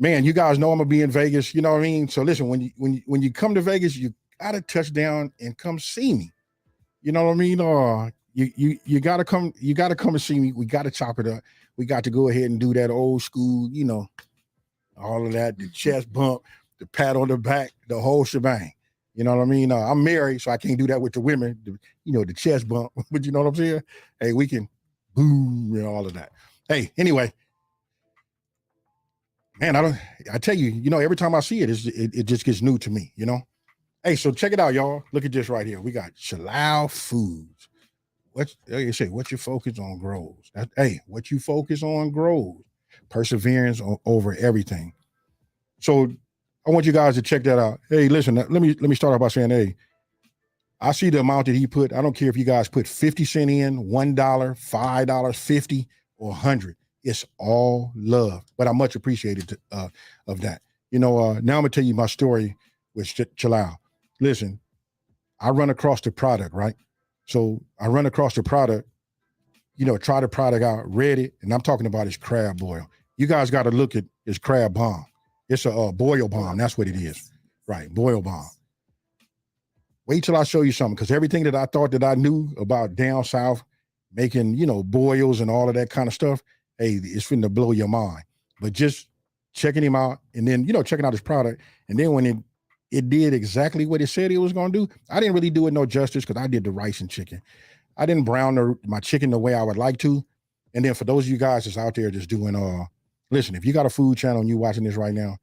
man, you guys know I'm gonna be in Vegas. You know what I mean? So listen, when you come to Vegas, you gotta touch down and come see me. You know what I mean? You gotta come. You gotta come and see me. We gotta chop it up. We got to go ahead and do that old school. All of that, the chest bump, the pat on the back, the whole shebang. You know what I mean? I'm married, so I can't do that with the women. The chest bump. But you know what I'm saying? Hey, we can boom and all of that. Hey, anyway, man, I tell you, every time I see it, it just gets new to me. Hey, so check it out, y'all. Look at this right here. We got Chalal Foods. What you focus on grows. What you focus on grows. Perseverance over everything. So I want you guys to check that out. Hey, listen, let me start off by saying, hey, I see the amount that he put. I don't care if you guys put 50 cents in, $1, $5, 50, or 100. It's all love. But I much appreciated of that. Now I'm gonna tell you my story with Chalal. Listen, I run across the product, right? So I run across the product, try the product out, read it, and I'm talking about his crab boil. You guys got to look at his crab bomb. It's a boil bomb. That's what it is. Right, boil bomb. Wait till I show you something, because everything that I thought that I knew about down south, making, boils and all of that kind of stuff, hey, it's finna blow your mind. But just checking him out and then, checking out his product. And then when it did exactly what it said it was going to do, I didn't really do it no justice because I did the rice and chicken. I didn't brown my chicken the way I would like to. And then for those of you guys that's out there just doing, listen, if you got a food channel and you watching this right now,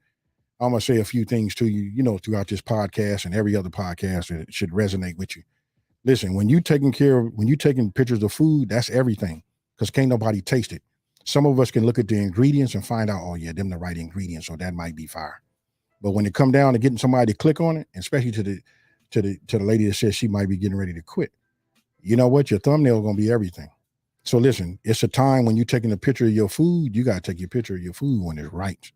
I'm going to say a few things to you, throughout this podcast and every other podcast that should resonate with you. Listen, when you taking pictures of food, that's everything, because can't nobody taste it. Some of us can look at the ingredients and find out, oh yeah, them the right ingredients, so that might be fire. But when it come down to getting somebody to click on it, especially to the lady that says she might be getting ready to quit, you know what? Your thumbnail is going to be everything. So listen, it's a time when you're taking a picture of your food, you got to take your picture of your food when it's right.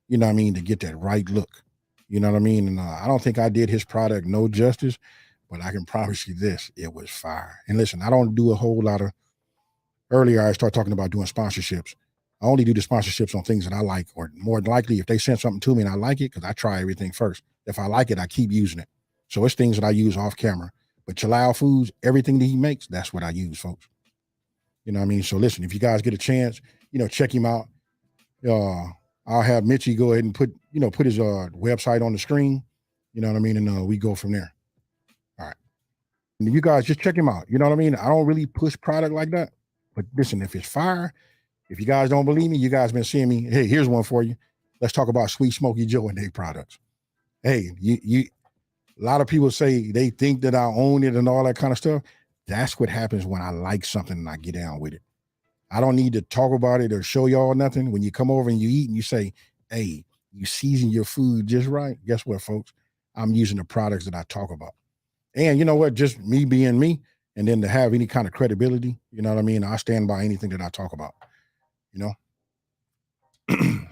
You know what I mean? To get that right look. You know what I mean? And I don't think I did his product no justice, but I can promise you this, it was fire. And listen, I don't do a whole lot of, earlier I started talking about doing sponsorships. I only do the sponsorships on things that I like, or more than likely if they send something to me and I like it, because I try everything first. If I like it, I keep using it. So it's things that I use off camera. But Chalal Foods, everything that he makes, that's what I use, folks. You know what I mean? So listen, if you guys get a chance, check him out. I'll have Mitchie go ahead and put his website on the screen. You know what I mean? And we go from there. All right. And you guys just check him out. You know what I mean? I don't really push product like that. But listen, if it's fire, if you guys don't believe me, you guys been seeing me. Hey, here's one for you. Let's talk about Sweet Smoky Joe and their products. Hey, a lot of people say they think that I own it and all that kind of stuff. That's what happens when I like something and I get down with it. I don't need to talk about it or show y'all nothing. When you come over and you eat and you say, hey, you season your food just right. Guess what, folks? I'm using the products that I talk about. And you know what? Just me being me, and then to have any kind of credibility, you know what I mean? I stand by anything that I talk about, All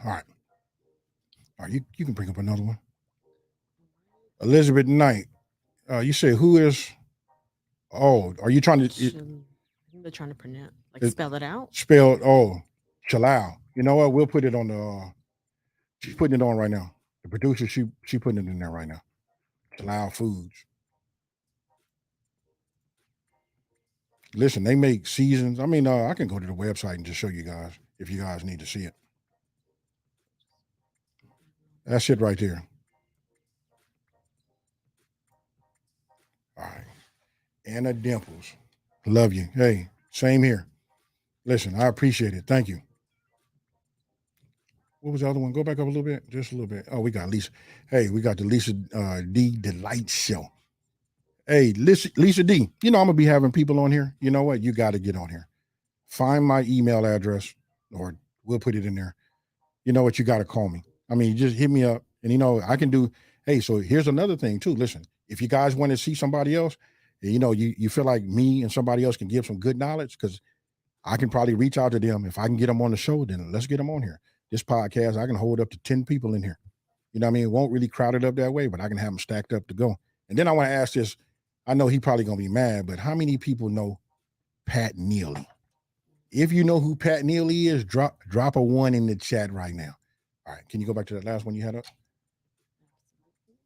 right. All right, you can bring up another one. Elizabeth Knight. You say who is, are you trying to, They're trying to pronounce, it, spell it out. spelled, Chalal. You know what? We'll put it on the, she's putting it on right now. The producer, she putting it in there right now. Chalal Foods. Listen, they make seasons. I mean, I can go to the website and just show you guys if you guys need to see it. That's it right there. All right. Anna Dimples. Love you. Hey, same here. Listen, I appreciate it. Thank you. What was the other one? Go back up a little bit, just a little bit. Oh, we got Lisa. Hey, we got the Lisa D Delight Show. Hey, Lisa D. I'm gonna be having people on here. You know what? You got to get on here. Find my email address, or we'll put it in there. You know what? You got to call me. I mean, just hit me up, and I can do. Hey, so here's another thing too. Listen, if you guys want to see somebody else, you feel like me and somebody else can give some good knowledge, because I can probably reach out to them. If I can get them on the show, then let's get them on here. This podcast, I can hold up to 10 people in here. You know what I mean? It won't really crowd it up that way, but I can have them stacked up to go. And then I want to ask this. I know he probably going to be mad, but how many people know Pat Neely? If you know who Pat Neely is, drop a one in the chat right now. All right. Can you go back to that last one you had up?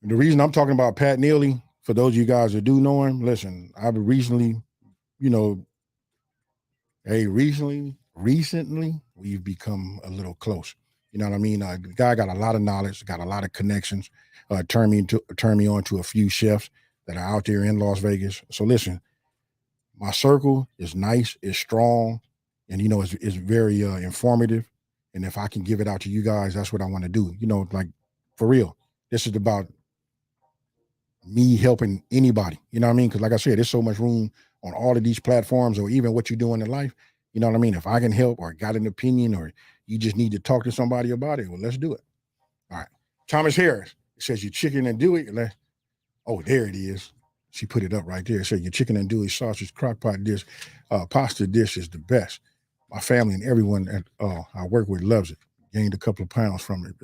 The reason I'm talking about Pat Neely, for those of you guys that do know him, listen, I've recently, you know, recently, we've become a little close. You know what I mean? The guy got a lot of knowledge, got a lot of connections. Turned me on to a few chefs that are out there in Las Vegas. So listen, my circle is nice, it's strong, and it's very informative. And if I can give it out to you guys, that's what I want to do. Like for real, this is about me helping anybody. You know what I mean? Because like I said, there's so much room on all of these platforms, or even what you're doing in life. You know what I mean? If I can help, or got an opinion, or you just need to talk to somebody about it, well, let's do it. All right. Thomas Harris, it says your chicken and Dewey. Oh, there it is. She put it up right there. It said your chicken and Dewey sausage crockpot dish, pasta dish is the best. My family and everyone I work with loves it. Gained a couple of pounds from it.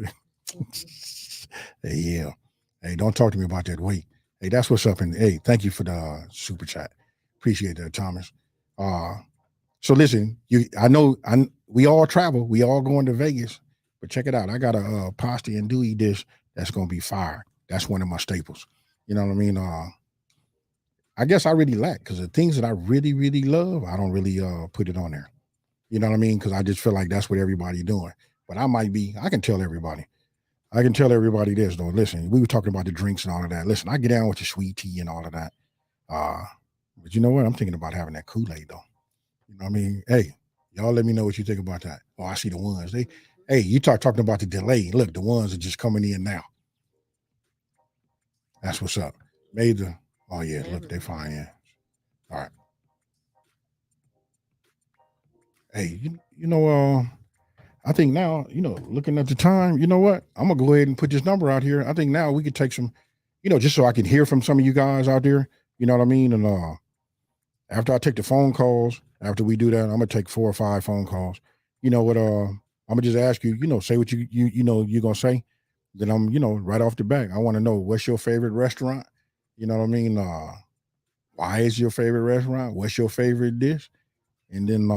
Hey, yeah. Hey, don't talk to me about that weight. Hey, that's what's up. And hey, thank you for the super chat. Appreciate that, Thomas. So listen, we all travel, we all going to Vegas, but check it out. I got a pasta and Dewey dish that's gonna be fire. That's one of my staples. You know what I mean? I guess I really lack, because the things that I really, really love, I don't really put it on there. You know what I mean? Because I just feel like that's what everybody's doing. But I can tell everybody. I can tell everybody this though. Listen, we were talking about the drinks and all of that. Listen, I get down with the sweet tea and all of that. But you know what? I'm thinking about having that Kool-Aid though. You know what I mean? Hey, y'all let me know what you think about that. Oh, I see the ones. Hey, you talking about the delay. Look, the ones are just coming in now. That's what's up. Oh yeah, look, they fine. Yeah. All right. Hey, I think now, looking at the time, you know what? I'm gonna go ahead and put this number out here. I think now we could take some, just so I can hear from some of you guys out there. You know what I mean? And after I take the phone calls, after we do that, I'm gonna take 4 or 5 phone calls. You know what? I'm gonna just ask you, say what you're gonna say. Then I'm, right off the bat, I want to know, what's your favorite restaurant? You know what I mean? Why is your favorite restaurant? What's your favorite dish? And then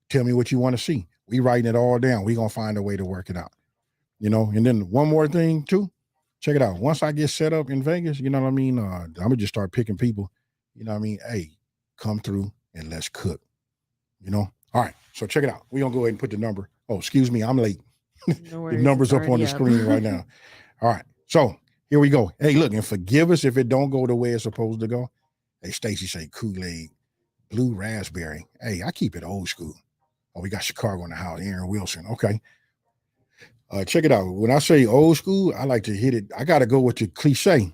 tell me what you want to see. We writing it all down. We gonna find a way to work it out. And then one more thing too. Check it out. Once I get set up in Vegas, you know what I mean? I'm gonna just start picking people. You know what I mean? Hey, come through and let's cook. All right. So check it out. We're gonna go ahead and put the number. Oh, excuse me, I'm late. No worries, the number's it's up on the already up. screen right now. All right. So here we go. Hey, look, and forgive us if it don't go the way it's supposed to go. Hey, Stacy say Kool-Aid, blue raspberry. Hey, I keep it old school. Oh, we got Chicago in the house. Aaron Wilson. Okay. Check it out. When I say old school, I like to hit it. I got to go with the cliche.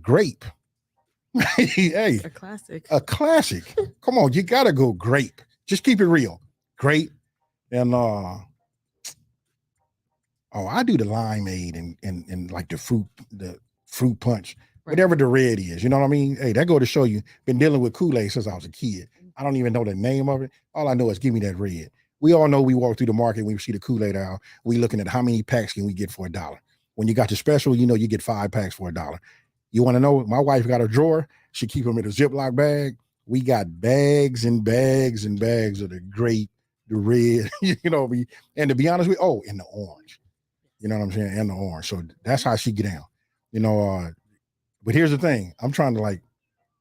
Grape. Hey, A classic. a classic. Come on, you got to go grape. Just keep it real. Grape. And I do the limeade and like the fruit punch, whatever the red is. You know what I mean? Hey, that go to show you. Been dealing with Kool-Aid since I was a kid. I don't even know the name of it. All I know is give me that red. We all know we walk through the market, we see the Kool-Aid aisle. We looking at how many packs can we get for $1. When you got the special, you get 5 packs for $1. You want to know? My wife got a drawer. She keep them in a Ziploc bag. We got bags and bags and bags of the grape, the red, and to be honest with you, and the orange. You know what I'm saying? And the orange. So that's how she get down. But here's the thing. I'm trying to like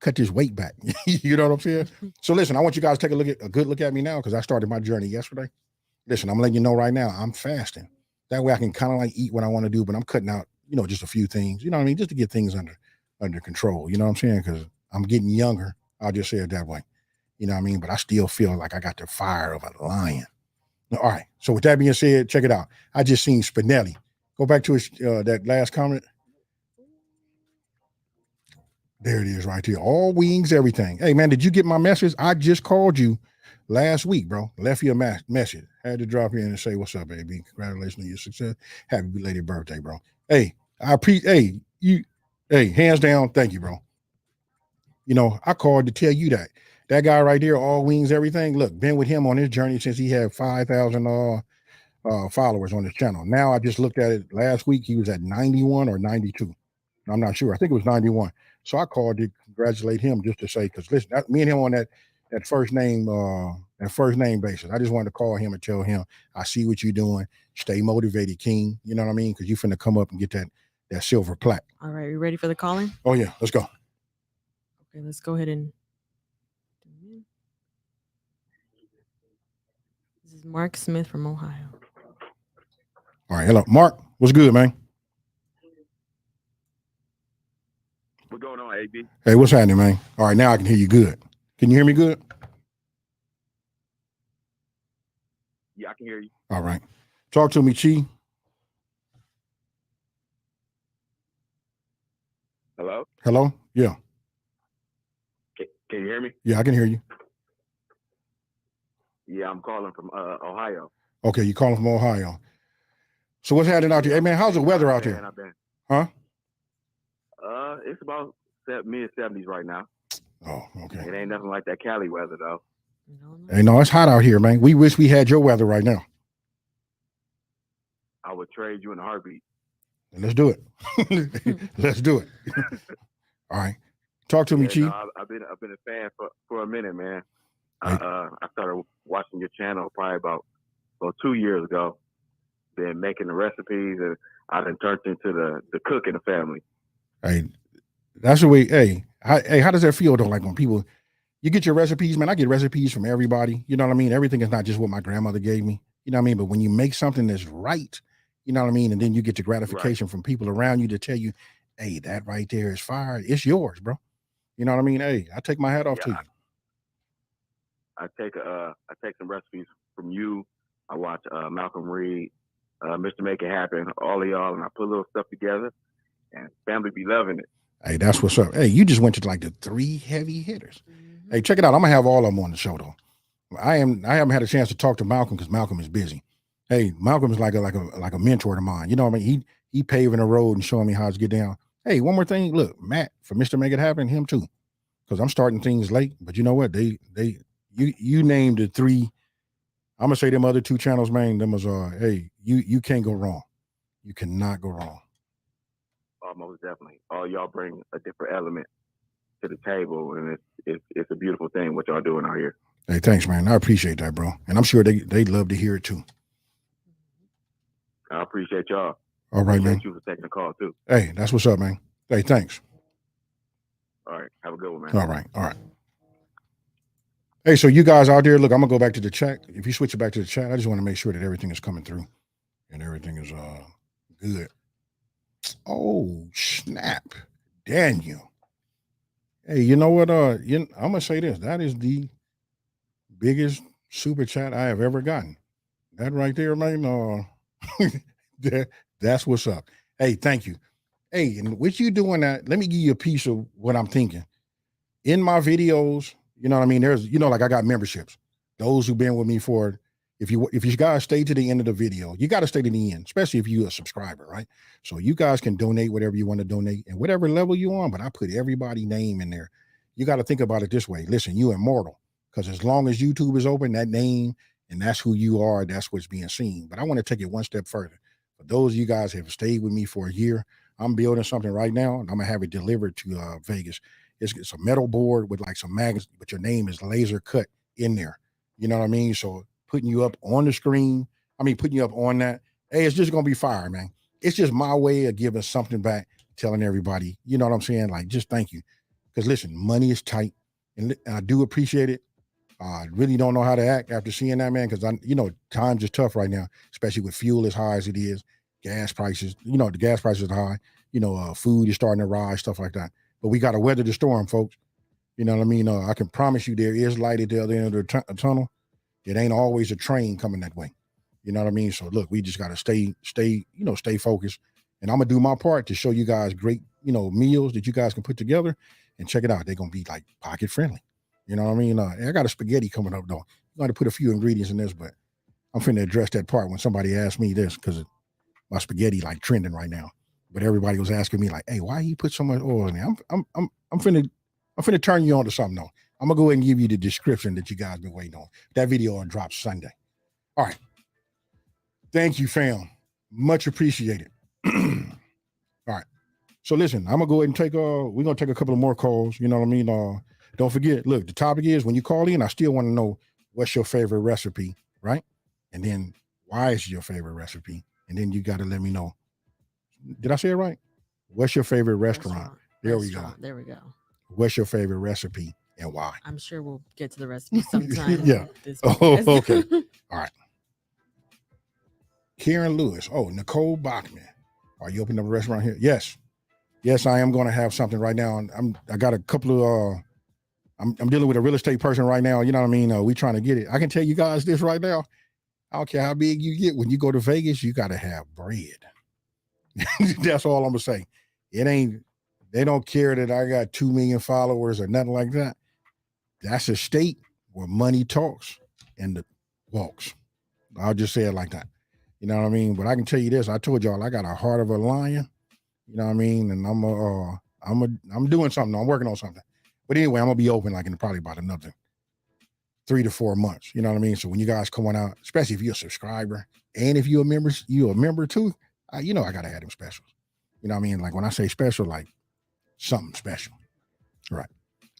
cut this weight back. You know what I'm saying? So listen, I want you guys to take a good look at me now, because I started my journey yesterday. Listen, I'm letting you know right now, I'm fasting. That way I can kind of like eat what I want to do, but I'm cutting out, just a few things, you know what I mean? Just to get things under control. You know what I'm saying? Because I'm getting younger. I'll just say it that way. You know what I mean? But I still feel like I got the fire of a lion. All right. So with that being said, check it out. I just seen Spinelli. Go back to his that last comment. There it is right here. All wings, everything. Hey, man, did you get my message? I just called you last week, bro. Left you a message. Had to drop in and say, what's up, baby? Congratulations on your success. Happy belated birthday, bro. Hey, hands down, thank you, bro. I called to tell you that. That guy right there, all wings, everything. Look, been with him on his journey since he had 5,000 followers on his channel. Now I just looked at it last week. He was at 91 or 92. I'm not sure. I think it was 91. So I called to congratulate him just to say, because listen, me and him on that first name that first name basis. I just wanted to call him and tell him, I see what you're doing. Stay motivated, King. You know what I mean? Because you finna come up and get that silver plaque. All right, we ready for the calling? Oh yeah, let's go. Okay, let's go ahead and. This is Mark Smith from Ohio. All right, hello, Mark. What's good, man? What's going on, AB? Hey, what's happening, man? All right, now I can hear you good. Can you hear me good? Yeah, I can hear you. All right. Talk to me, Chi. Hello? Hello? Yeah. Can you hear me? Yeah, I can hear you. Yeah, I'm calling from Ohio. Okay, you calling from Ohio. So what's happening out there? Hey, man, how's the weather out there? Huh? It's about mid-70s right now. Oh, okay. It ain't nothing like that Cali weather, though. Hey, no, it's hot out here, man. We wish we had your weather right now. I would trade you in a heartbeat. Let's do it. Let's do it. All right. Talk to me, Chief. No, I've been a fan for a minute, man. I started watching your channel probably about 2 years ago. Been making the recipes, and I've been turned into the cook in the family. Hey, that's the way. Hey, how does that feel though? Like when people, you get your recipes, man. I get recipes from everybody. You know what I mean? Everything is not just what my grandmother gave me. You know what I mean? But when you make something that's right, you know what I mean, and then you get the gratification from people around you to tell you, hey, that right there is fire. It's yours, bro. You know what I mean? Hey, I take my hat off to you. I take some recipes from you. I watch Malcolm Reed, Mr. Make It Happen, all of y'all, and I put a little stuff together, and family be loving it. Hey, that's what's up. Hey, you just went to like the 3 heavy hitters. Mm-hmm. Hey, check it out. I'm gonna have all of them on the show though. I haven't had a chance to talk to Malcolm because Malcolm is busy. Hey, Malcolm is like a mentor to mine. You know what I mean? He paving the road and showing me how to get down. Hey, one more thing. Look, Matt from Mr. Make It Happen, him too. Because I'm starting things late, but you know what? You named the 3. I'm gonna say them other 2 channels, man. Them was hey, you can't go wrong. You cannot go wrong. Most definitely. All y'all bring a different element to the table, and it's a beautiful thing what y'all doing out here. Hey, thanks, man. I appreciate that, bro. And I'm sure they'd love to hear it too. I appreciate y'all. All right, man. Thank you for taking the call too. Hey, that's what's up, man. Hey, thanks. All right. Have a good one, man. All right. Hey, so you guys out there, look, I'm gonna go back to the chat. If you switch it back to the chat, I just want to make sure that everything is coming through and everything is good. Oh, snap. Daniel. Hey, you know what? I'm gonna say this. That is the biggest super chat I have ever gotten. That right there, man. That's what's up. Hey, thank you. Hey, and with you doing that, let me give you a piece of what I'm thinking. In my videos, you know what I mean? There's, like I got memberships. Those who've been with me for, if you guys stay to the end of the video, you got to stay to the end, especially if you're a subscriber, right? So you guys can donate whatever you want to donate and whatever level you're on, but I put everybody's name in there. You got to think about it this way. Listen, you're immortal because as long as YouTube is open, that name and that's who you are, that's what's being seen. But I want to take it one step further. For those of you guys who have stayed with me for a year, I'm building something right now and I'm going to have it delivered to Vegas. It's a metal board with like some magnets, but your name is laser cut in there. You know what I mean? So putting you up on the screen, putting you up on that, hey, it's just going to be fire, man. It's just my way of giving something back, telling everybody, you know what I'm saying? Like, just thank you. Because listen, money is tight and I do appreciate it. I really don't know how to act after seeing that, man, because times is tough right now, especially with fuel as high as it is, gas prices, the gas prices are high, food is starting to rise, stuff like that. But we got to weather the storm, folks. You know what I mean? I can promise you there is light at the other end of the tunnel. It ain't always a train coming that way. You know what I mean? So look, we just got to stay focused. And I'm going to do my part to show you guys great, meals that you guys can put together and check it out. They're going to be like pocket friendly. You know what I mean? I got a spaghetti coming up though. I'm going to put a few ingredients in this, but I'm finna address that part when somebody asks me this because my spaghetti like trending right now. But everybody was asking me like, "Hey, why you put so much oil in there?" I'm finna turn you on to something though. I'm gonna go ahead and give you the description that you guys been waiting on. That video will drop Sunday. All right. Thank you, fam. Much appreciated. All right. So listen, I'm gonna go ahead and we're gonna take a couple of more calls. You know what I mean? Don't forget, look, the topic is when you call in, I still want to know what's your favorite recipe, right? And then why is your favorite recipe? And then you got to let me know. Did I say it right? What's your favorite restaurant? There we go. There we go. What's your favorite recipe and why? I'm sure we'll get to the recipe sometime. Yeah. This Oh, podcast. okay. All right. Karen Lewis. Oh, Nicole Bachman. Are you opening up a restaurant here? Yes. Yes, I am going to have something right now. And I got a couple of I'm dealing with a real estate person right now. You know what I mean? We trying to get it. I can tell you guys this right now. I don't care how big you get. When you go to Vegas, you got to have bread. That's all I'm gonna say. It ain't. They don't care that I got 2 million followers or nothing like that. That's a state where money talks and the walks. I'll just say it like that. You know what I mean? But I can tell you this. I told y'all I got a heart of a lion. You know what I mean? And I'm doing something. I'm working on something. But anyway, I'm gonna be open like in probably about another 3 to 4 months. You know what I mean? So when you guys come on out, especially if you're a subscriber and if you're a member too, I gotta have them specials. You know what I mean? Like when I say special, like something special. Right.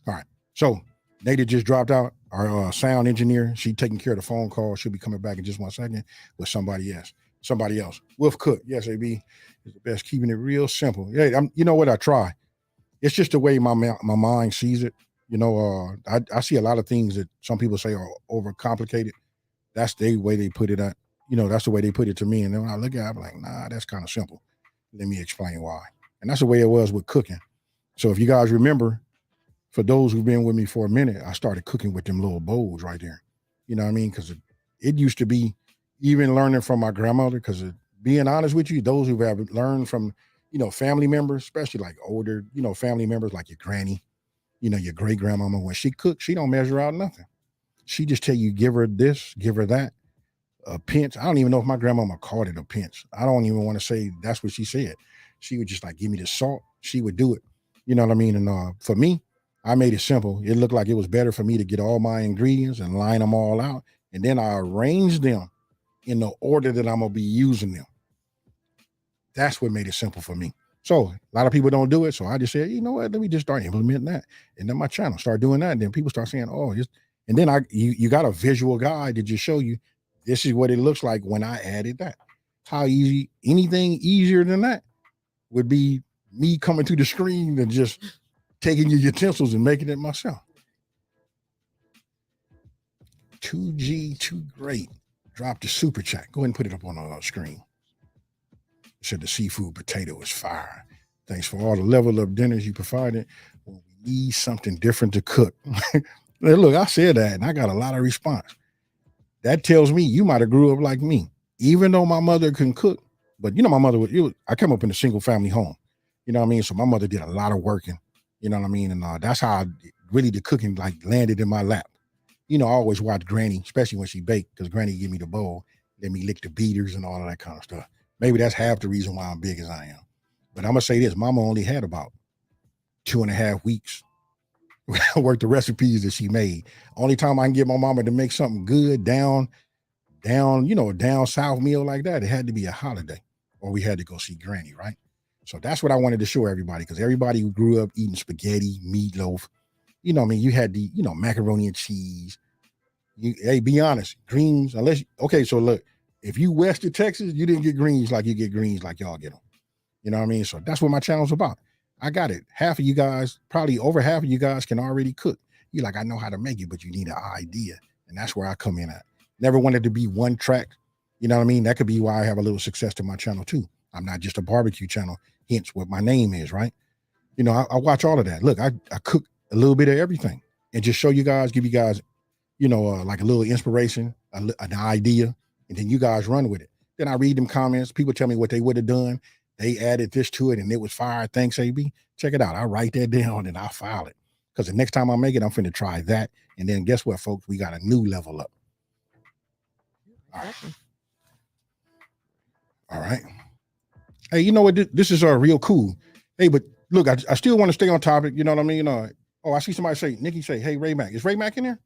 All right. So Nada just dropped out. Our sound engineer, she taking care of the phone call. She'll be coming back in just 1 second with somebody else. Wolf Cook. Yes, AB is the best. Keeping it real simple. Yeah, you know what? I try. It's just the way my mind sees it. You know, I see a lot of things that some people say are overcomplicated. That's the way they put it at. You know, that's the way they put it to me. And then when I look at it, I'm like, nah, that's kind of simple. Let me explain why. And that's the way it was with cooking. So if you guys remember, for those who've been with me for a minute, I started cooking with them little bowls right there. You know what I mean? Because it used to be even learning from my grandmother, because being honest with you, those who have learned from, family members, especially like older, family members like your granny, your great grandmama, when she cooks, she don't measure out nothing. She just tell you, give her this, give her that. A pinch. I don't even know if my grandmama called it a pinch. I don't even want to say that's what she said. She would just like give me the salt. She would do it. You know what I mean? And for me, I made it simple. It looked like it was better for me to get all my ingredients and line them all out. And then I arrange them in the order that I'm going to be using them. That's what made it simple for me. So a lot of people don't do it. So I just said, you know what? Let me just start implementing that. And then my channel start doing that. And then people start saying, oh, and then you got a visual guide to just show you this is what it looks like when I added that. How easy, anything easier than that would be me coming to the screen and just taking your utensils and making it myself. 2G, too great. Drop the super chat. Go ahead and put it up on the screen. It said the seafood potato is fire. Thanks for all the level up dinners you provided. When we need something different to cook. Look, I said that and I got a lot of response. That tells me you might have grew up like me, even though my mother couldn't cook. But my mother I came up in a single family home. You know what I mean? So my mother did a lot of working. You know what I mean? And that's how really the cooking like landed in my lap. I always watched Granny, especially when she baked, because Granny give me the bowl, let me lick the beaters and all of that kind of stuff. Maybe that's half the reason why I'm big as I am. But I'm gonna say this: Mama only had about 2.5 weeks. I worked the recipes that she made. Only time I can get my mama to make something good down south meal like that, it had to be a holiday, or we had to go see Granny, right? So that's what I wanted to show everybody, because everybody who grew up eating spaghetti, meatloaf, you had the, macaroni and cheese. Hey, be honest, greens, so look, if you west of Texas, you didn't get greens like you get greens like y'all get them. You know what I mean? So that's what my channel's about. I got it. Half of you guys, probably over half of you guys can already cook. You're like, I know how to make it, but you need an idea. And that's where I come in at. Never wanted to be one track. You know what I mean? That could be why I have a little success to my channel too. I'm not just a barbecue channel, hence what my name is, right? I watch all of that. Look, I cook a little bit of everything and just show you guys, give you guys, like a little inspiration, an idea, and then you guys run with it. Then I read them comments. People tell me what they would have done. They added this to it and it was fire. Thanks, AB. Check it out. I write that down and I file it. Because the next time I make it, I'm finna try that. And then guess what, folks? We got a new level up. All right. Hey, you know what? This is real cool. Hey, but look, I still want to stay on topic. You know what I mean? I see somebody say, Nikki say, hey, Ray Mac. Is Ray Mac in there?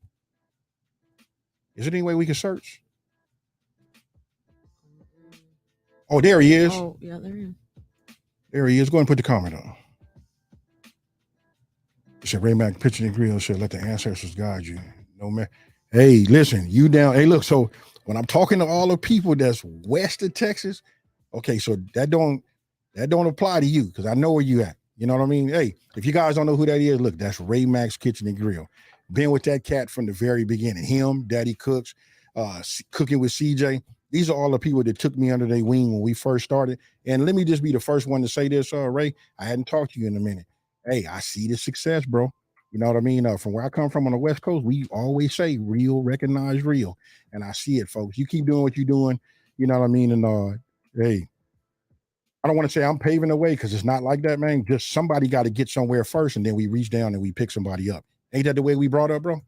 Is there any way we can search? Oh, there he is. Oh, yeah, there he is. There he is. Go ahead and put the comment on. It said, Ray Mac Pitching and Grill said, let the ancestors guide you. No man. Hey, listen, you down. Hey, look, so when I'm talking to all the people that's west of Texas, okay, so that don't apply to you because I know where you at. You know what I mean? Hey, if you guys don't know who that is, look, that's Ray Max Kitchen and Grill. Been with that cat from the very beginning. Him, Daddy Cooks, cooking with CJ. These are all the people that took me under their wing when we first started. And let me just be the first one to say this, Ray. I hadn't talked to you in a minute. Hey, I see the success, bro. You know what I mean? From where I come from on the West Coast, we always say real, recognize real. And I see it, folks. You keep doing what you're doing. You know what I mean? And hey, I don't want to say I'm paving the way because it's not like that, man. Just somebody got to get somewhere first, and then we reach down and we pick somebody up. Ain't that the way we brought up, bro?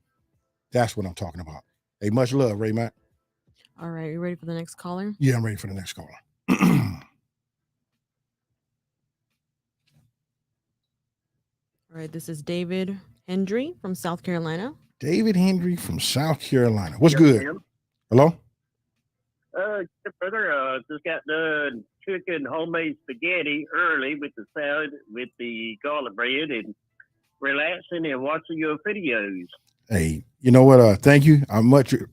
That's what I'm talking about. Hey, much love, Ray Matt. All right, you ready for the next caller? Yeah, I'm ready for the next caller. All right, this is David Hendry from South Carolina. David Hendry from South Carolina. What's Yes, good? ma'am. Hello? Brother, just got done cooking homemade spaghetti early with the salad, with the garlic bread, and relaxing and watching your videos. Hey, you know what? Thank you.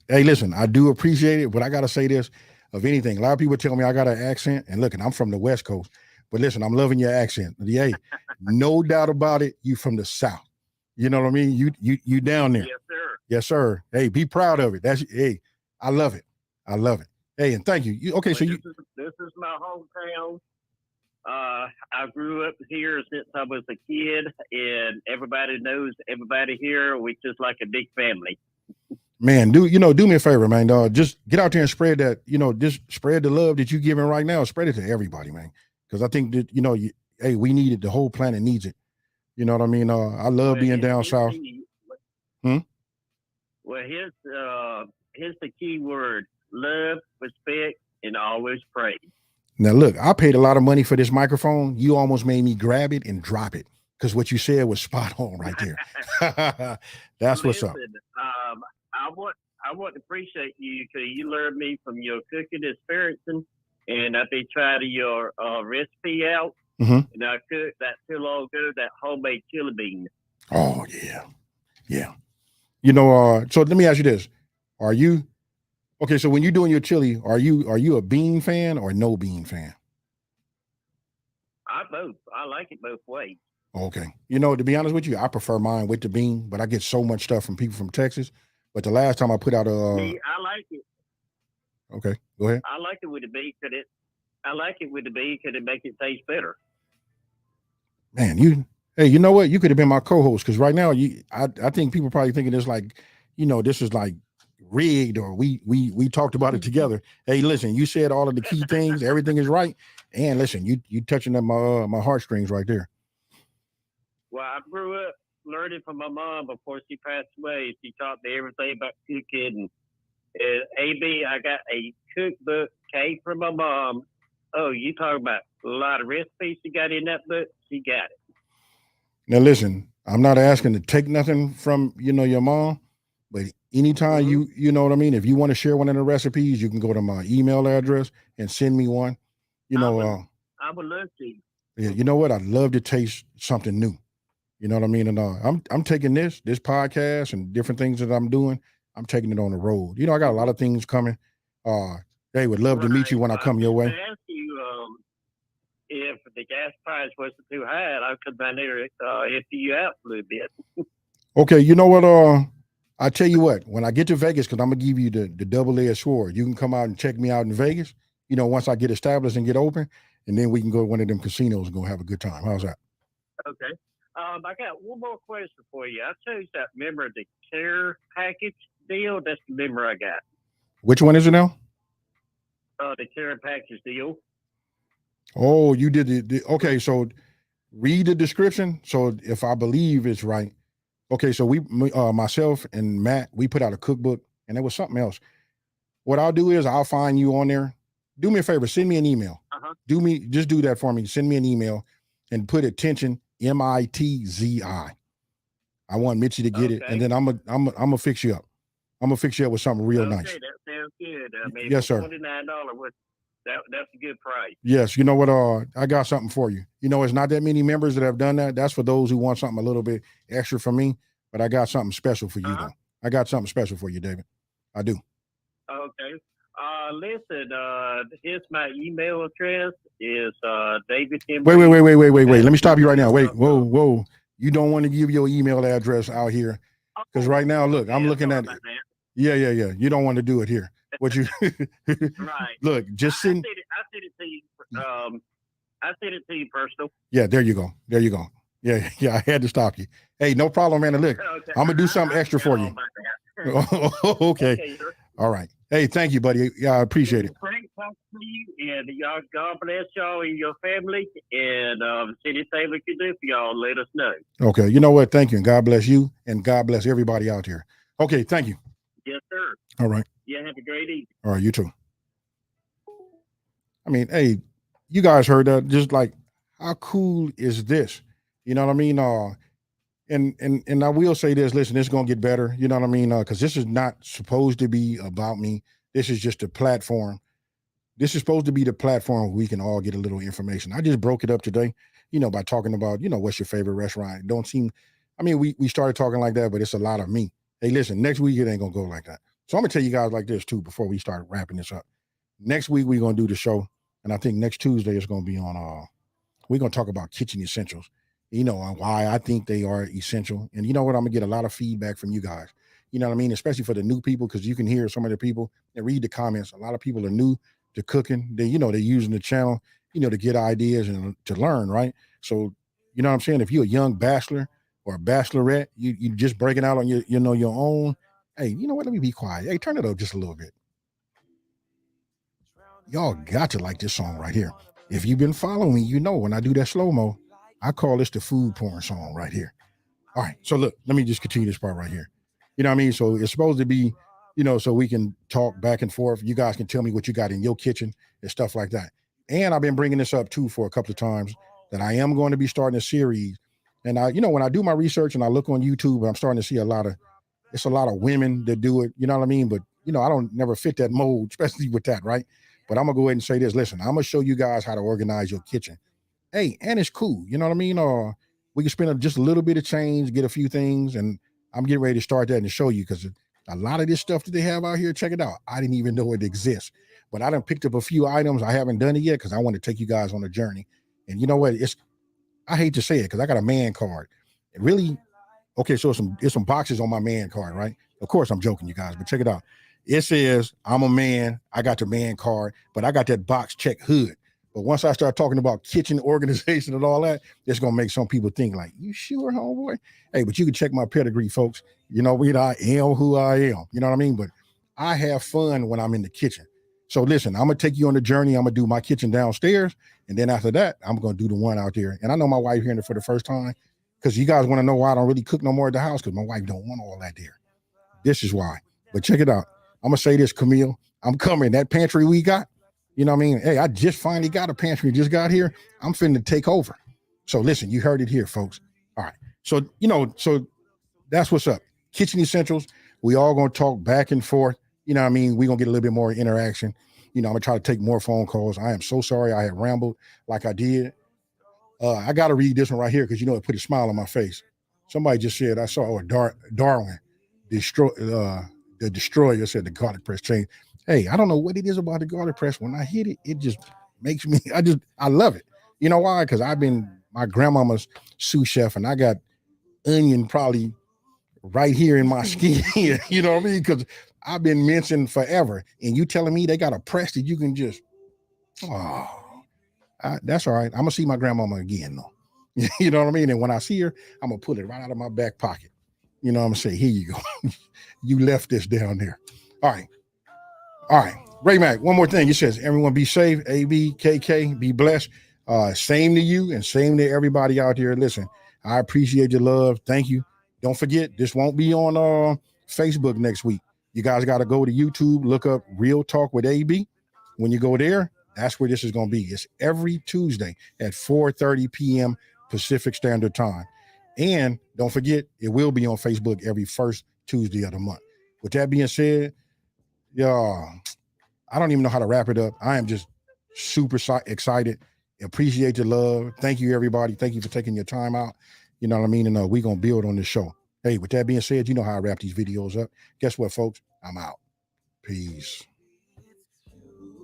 Hey, listen, I do appreciate it, but I gotta say this of anything. A lot of people tell me I got an accent, and look, and I'm from the West Coast. But listen, I'm loving your accent. Hey, no doubt about it, you from the South. You know what I mean? You down there. Yes, sir. Yes, sir. Hey, be proud of it. Hey, I love it. I love it. Hey, and thank you. Okay, so this is my hometown. I grew up here since I was a kid, and everybody knows everybody here. We just like a big family. Man, do me a favor, man. Just get out there and spread that. Just spread the love that you're giving right now. Spread it to everybody, man. Because I think that hey, we need it. The whole planet needs it. You know what I mean? I love being down south. Well, here's the key word: love, respect, and always pray. Now, look, I paid a lot of money for this microphone. You almost made me grab it and drop it because what you said was spot on right there. That's what's up. I want to appreciate you because you learned me from your cooking experience, and I've been trying your recipe out. Mm-hmm. And I cooked that too long ago, that homemade chili bean. Oh yeah. So let me ask you this: are you okay? So when you're doing your chili, are you a bean fan or no bean fan? Both. I like it both ways. Okay. To be honest with you, I prefer mine with the bean, but I get so much stuff from people from Texas. But the last time I put out Me, I like it. Okay, go ahead. I like it with the bean because it makes it taste better. Man, hey, you know what? You could have been my co-host because right now, I think people probably thinking it's like, this is like rigged or we talked about it together. Hey, listen, you said all of the key things, everything is right, and listen, you touching at my heartstrings right there. Well, I grew up learning from my mom before she passed away. She taught me everything about cooking. And AB, I got a cookbook came from my mom. Oh, you talking about a lot of recipes she got in that book? She got it. Now listen, I'm not asking to take nothing from your mom, but anytime you know what I mean. If you want to share one of the recipes, you can go to my email address and send me one. I would love to. Yeah, you know what? I'd love to taste something new. You know what I mean? And I'm taking this podcast and different things that I'm doing. I'm taking it on the road. I got a lot of things coming. They would love to meet you when I come your way. I ask you if the gas price wasn't too high, I could down there empty you out a little bit. Okay, you know what? I tell you what. When I get to Vegas, because I'm gonna give you the double-edged sword. You can come out and check me out in Vegas. Once I get established and get open, and then we can go to one of them casinos and go have a good time. How's that? Okay. I got one more question for you. I chose that member the care package deal. That's the member I got. Which one is it now? The care package deal. Oh, you did okay. So read the description. So if I believe it's right. Okay, so myself and Matt, we put out a cookbook, and there was something else. What I'll do is I'll find you on there. Do me a favor, send me an email. Just do that for me. Send me an email and put attention MITZI. I want Mitchie to get it, and then I'm gonna fix you up. I'm gonna fix you up with something real nice. Okay, that sounds good. Yes, sir. $49. That's a good price. Yes, you know what? I got something for you. It's not that many members that have done that. That's for those who want something a little bit extra from me. But I got something special for you though. I got something special for you, David. I do. Okay. Listen, here's my email address is David Henry. Wait. Let me stop you right now. Wait, whoa. You don't want to give your email address out here. Because right now, look, I'm looking at it. Yeah. You don't want to do it here. What you right. Look, just sitting. I sent it to you. I sent it to you personal. Yeah, there you go. Yeah, I had to stop you. Hey, no problem, man. Look, okay. I'm gonna do something extra for you. Okay. All right. Hey, thank you, buddy. Yeah, I appreciate it. Great talking to you, and y'all, God bless y'all and your family. And anything we can do for y'all, let us know. Okay. You know what? Thank you, and God bless you, and God bless everybody out here. Okay. Thank you. Yes, sir. All right. Yeah. Have a great evening. All right. You too. I mean, hey, you guys heard that? Just like, how cool is this? You know what I mean? And I will say this, listen, it's going to get better. You know what I mean? Because this is not supposed to be about me. This is just a platform. This is supposed to be the platform where we can all get a little information. I just broke it up today, by talking about, what's your favorite restaurant? It don't seem, we started talking like that, but it's a lot of me. Hey, listen, next week it ain't going to go like that. So I'm going to tell you guys like this too, before we start wrapping this up. Next week, we're going to do the show. And I think next Tuesday it's going to be on, we're going to talk about kitchen essentials. And why I think they are essential. And you know what? I'm gonna get a lot of feedback from you guys. You know what I mean? Especially for the new people, because you can hear some of the people and read the comments. A lot of people are new to cooking. They're using the channel, to get ideas and to learn, right? So, you know what I'm saying? If you're a young bachelor or a bachelorette, you just breaking out on your own. Hey, you know what? Let me be quiet. Hey, turn it up just a little bit. Y'all got to like this song right here. If you've been following me, when I do that slow-mo, I call this the food porn song right here. All right. So look, let me just continue this part right here. You know what I mean? So it's supposed to be, so we can talk back and forth. You guys can tell me what you got in your kitchen and stuff like that. And I've been bringing this up too for a couple of times that I am going to be starting a series. And I, when I do my research and I look on YouTube, I'm starting to see a lot of women that do it. You know what I mean? But, I don't never fit that mold, especially with that, right? But I'm going to go ahead and say this. Listen, I'm going to show you guys how to organize your kitchen. Hey, and it's cool. You know what I mean? We can spend just a little bit of change, get a few things, and I'm getting ready to start that and show you, because a lot of this stuff that they have out here, check it out. I didn't even know it exists, but I done picked up a few items. I haven't done it yet because I want to take you guys on a journey. And you know what? I hate to say it because I got a man card. It really, okay, so it's some boxes on my man card, right? Of course, I'm joking, you guys, but check it out. It says, I'm a man. I got the man card, but I got that box check hood. But once I start talking about kitchen organization and all that, it's going to make some people think like, you sure, homeboy? Hey, but you can check my pedigree, folks. I am who I am. You know what I mean? But I have fun when I'm in the kitchen. So listen, I'm going to take you on the journey. I'm going to do my kitchen downstairs. And then after that, I'm going to do the one out there. And I know my wife hearing it for the first time, because you guys want to know why I don't really cook no more at the house, because my wife don't want all that there. This is why. But check it out. I'm going to say this, Camille. I'm coming. That pantry we got, you know what I mean? Hey, I just finally got a pantry. Just got here. I'm finna take over. So listen, you heard it here, folks. All right. So, so that's what's up. Kitchen essentials. We all going to talk back and forth. You know what I mean? We're going to get a little bit more interaction. I'm going to try to take more phone calls. I am so sorry I had rambled like I did. I got to read this one right here because, it put a smile on my face. Somebody just said, I saw Darwin the destroyer said the garlic press changed. Hey, I don't know what it is about the garlic press. When I hit it, it just makes me, I love it. You know why? Because I've been my grandmama's sous chef, and I got onion probably right here in my skin. You know what I mean? Because I've been mincing forever. And you telling me they got a press that you can just, that's all right. I'm going to see my grandmama again, though. You know what I mean? And when I see her, I'm going to pull it right out of my back pocket. I'm going to say, here you go. You left this down there. All right. Ray Mac, one more thing. It says, everyone be safe. AB, KK, be blessed. Same to you and same to everybody out there. Listen, I appreciate your love. Thank you. Don't forget, this won't be on Facebook next week. You guys got to go to YouTube, look up Real Talk with AB. When you go there, that's where this is going to be. It's every Tuesday at 4:30 p.m. Pacific Standard Time. And don't forget, it will be on Facebook every first Tuesday of the month. With that being said, I don't even know how to wrap it up. I am just super excited. Appreciate your love. Thank you, everybody. Thank you for taking your time out. You know what I mean? And we're going to build on this show. Hey, with that being said, you know how I wrap these videos up. Guess what, folks? I'm out. Peace.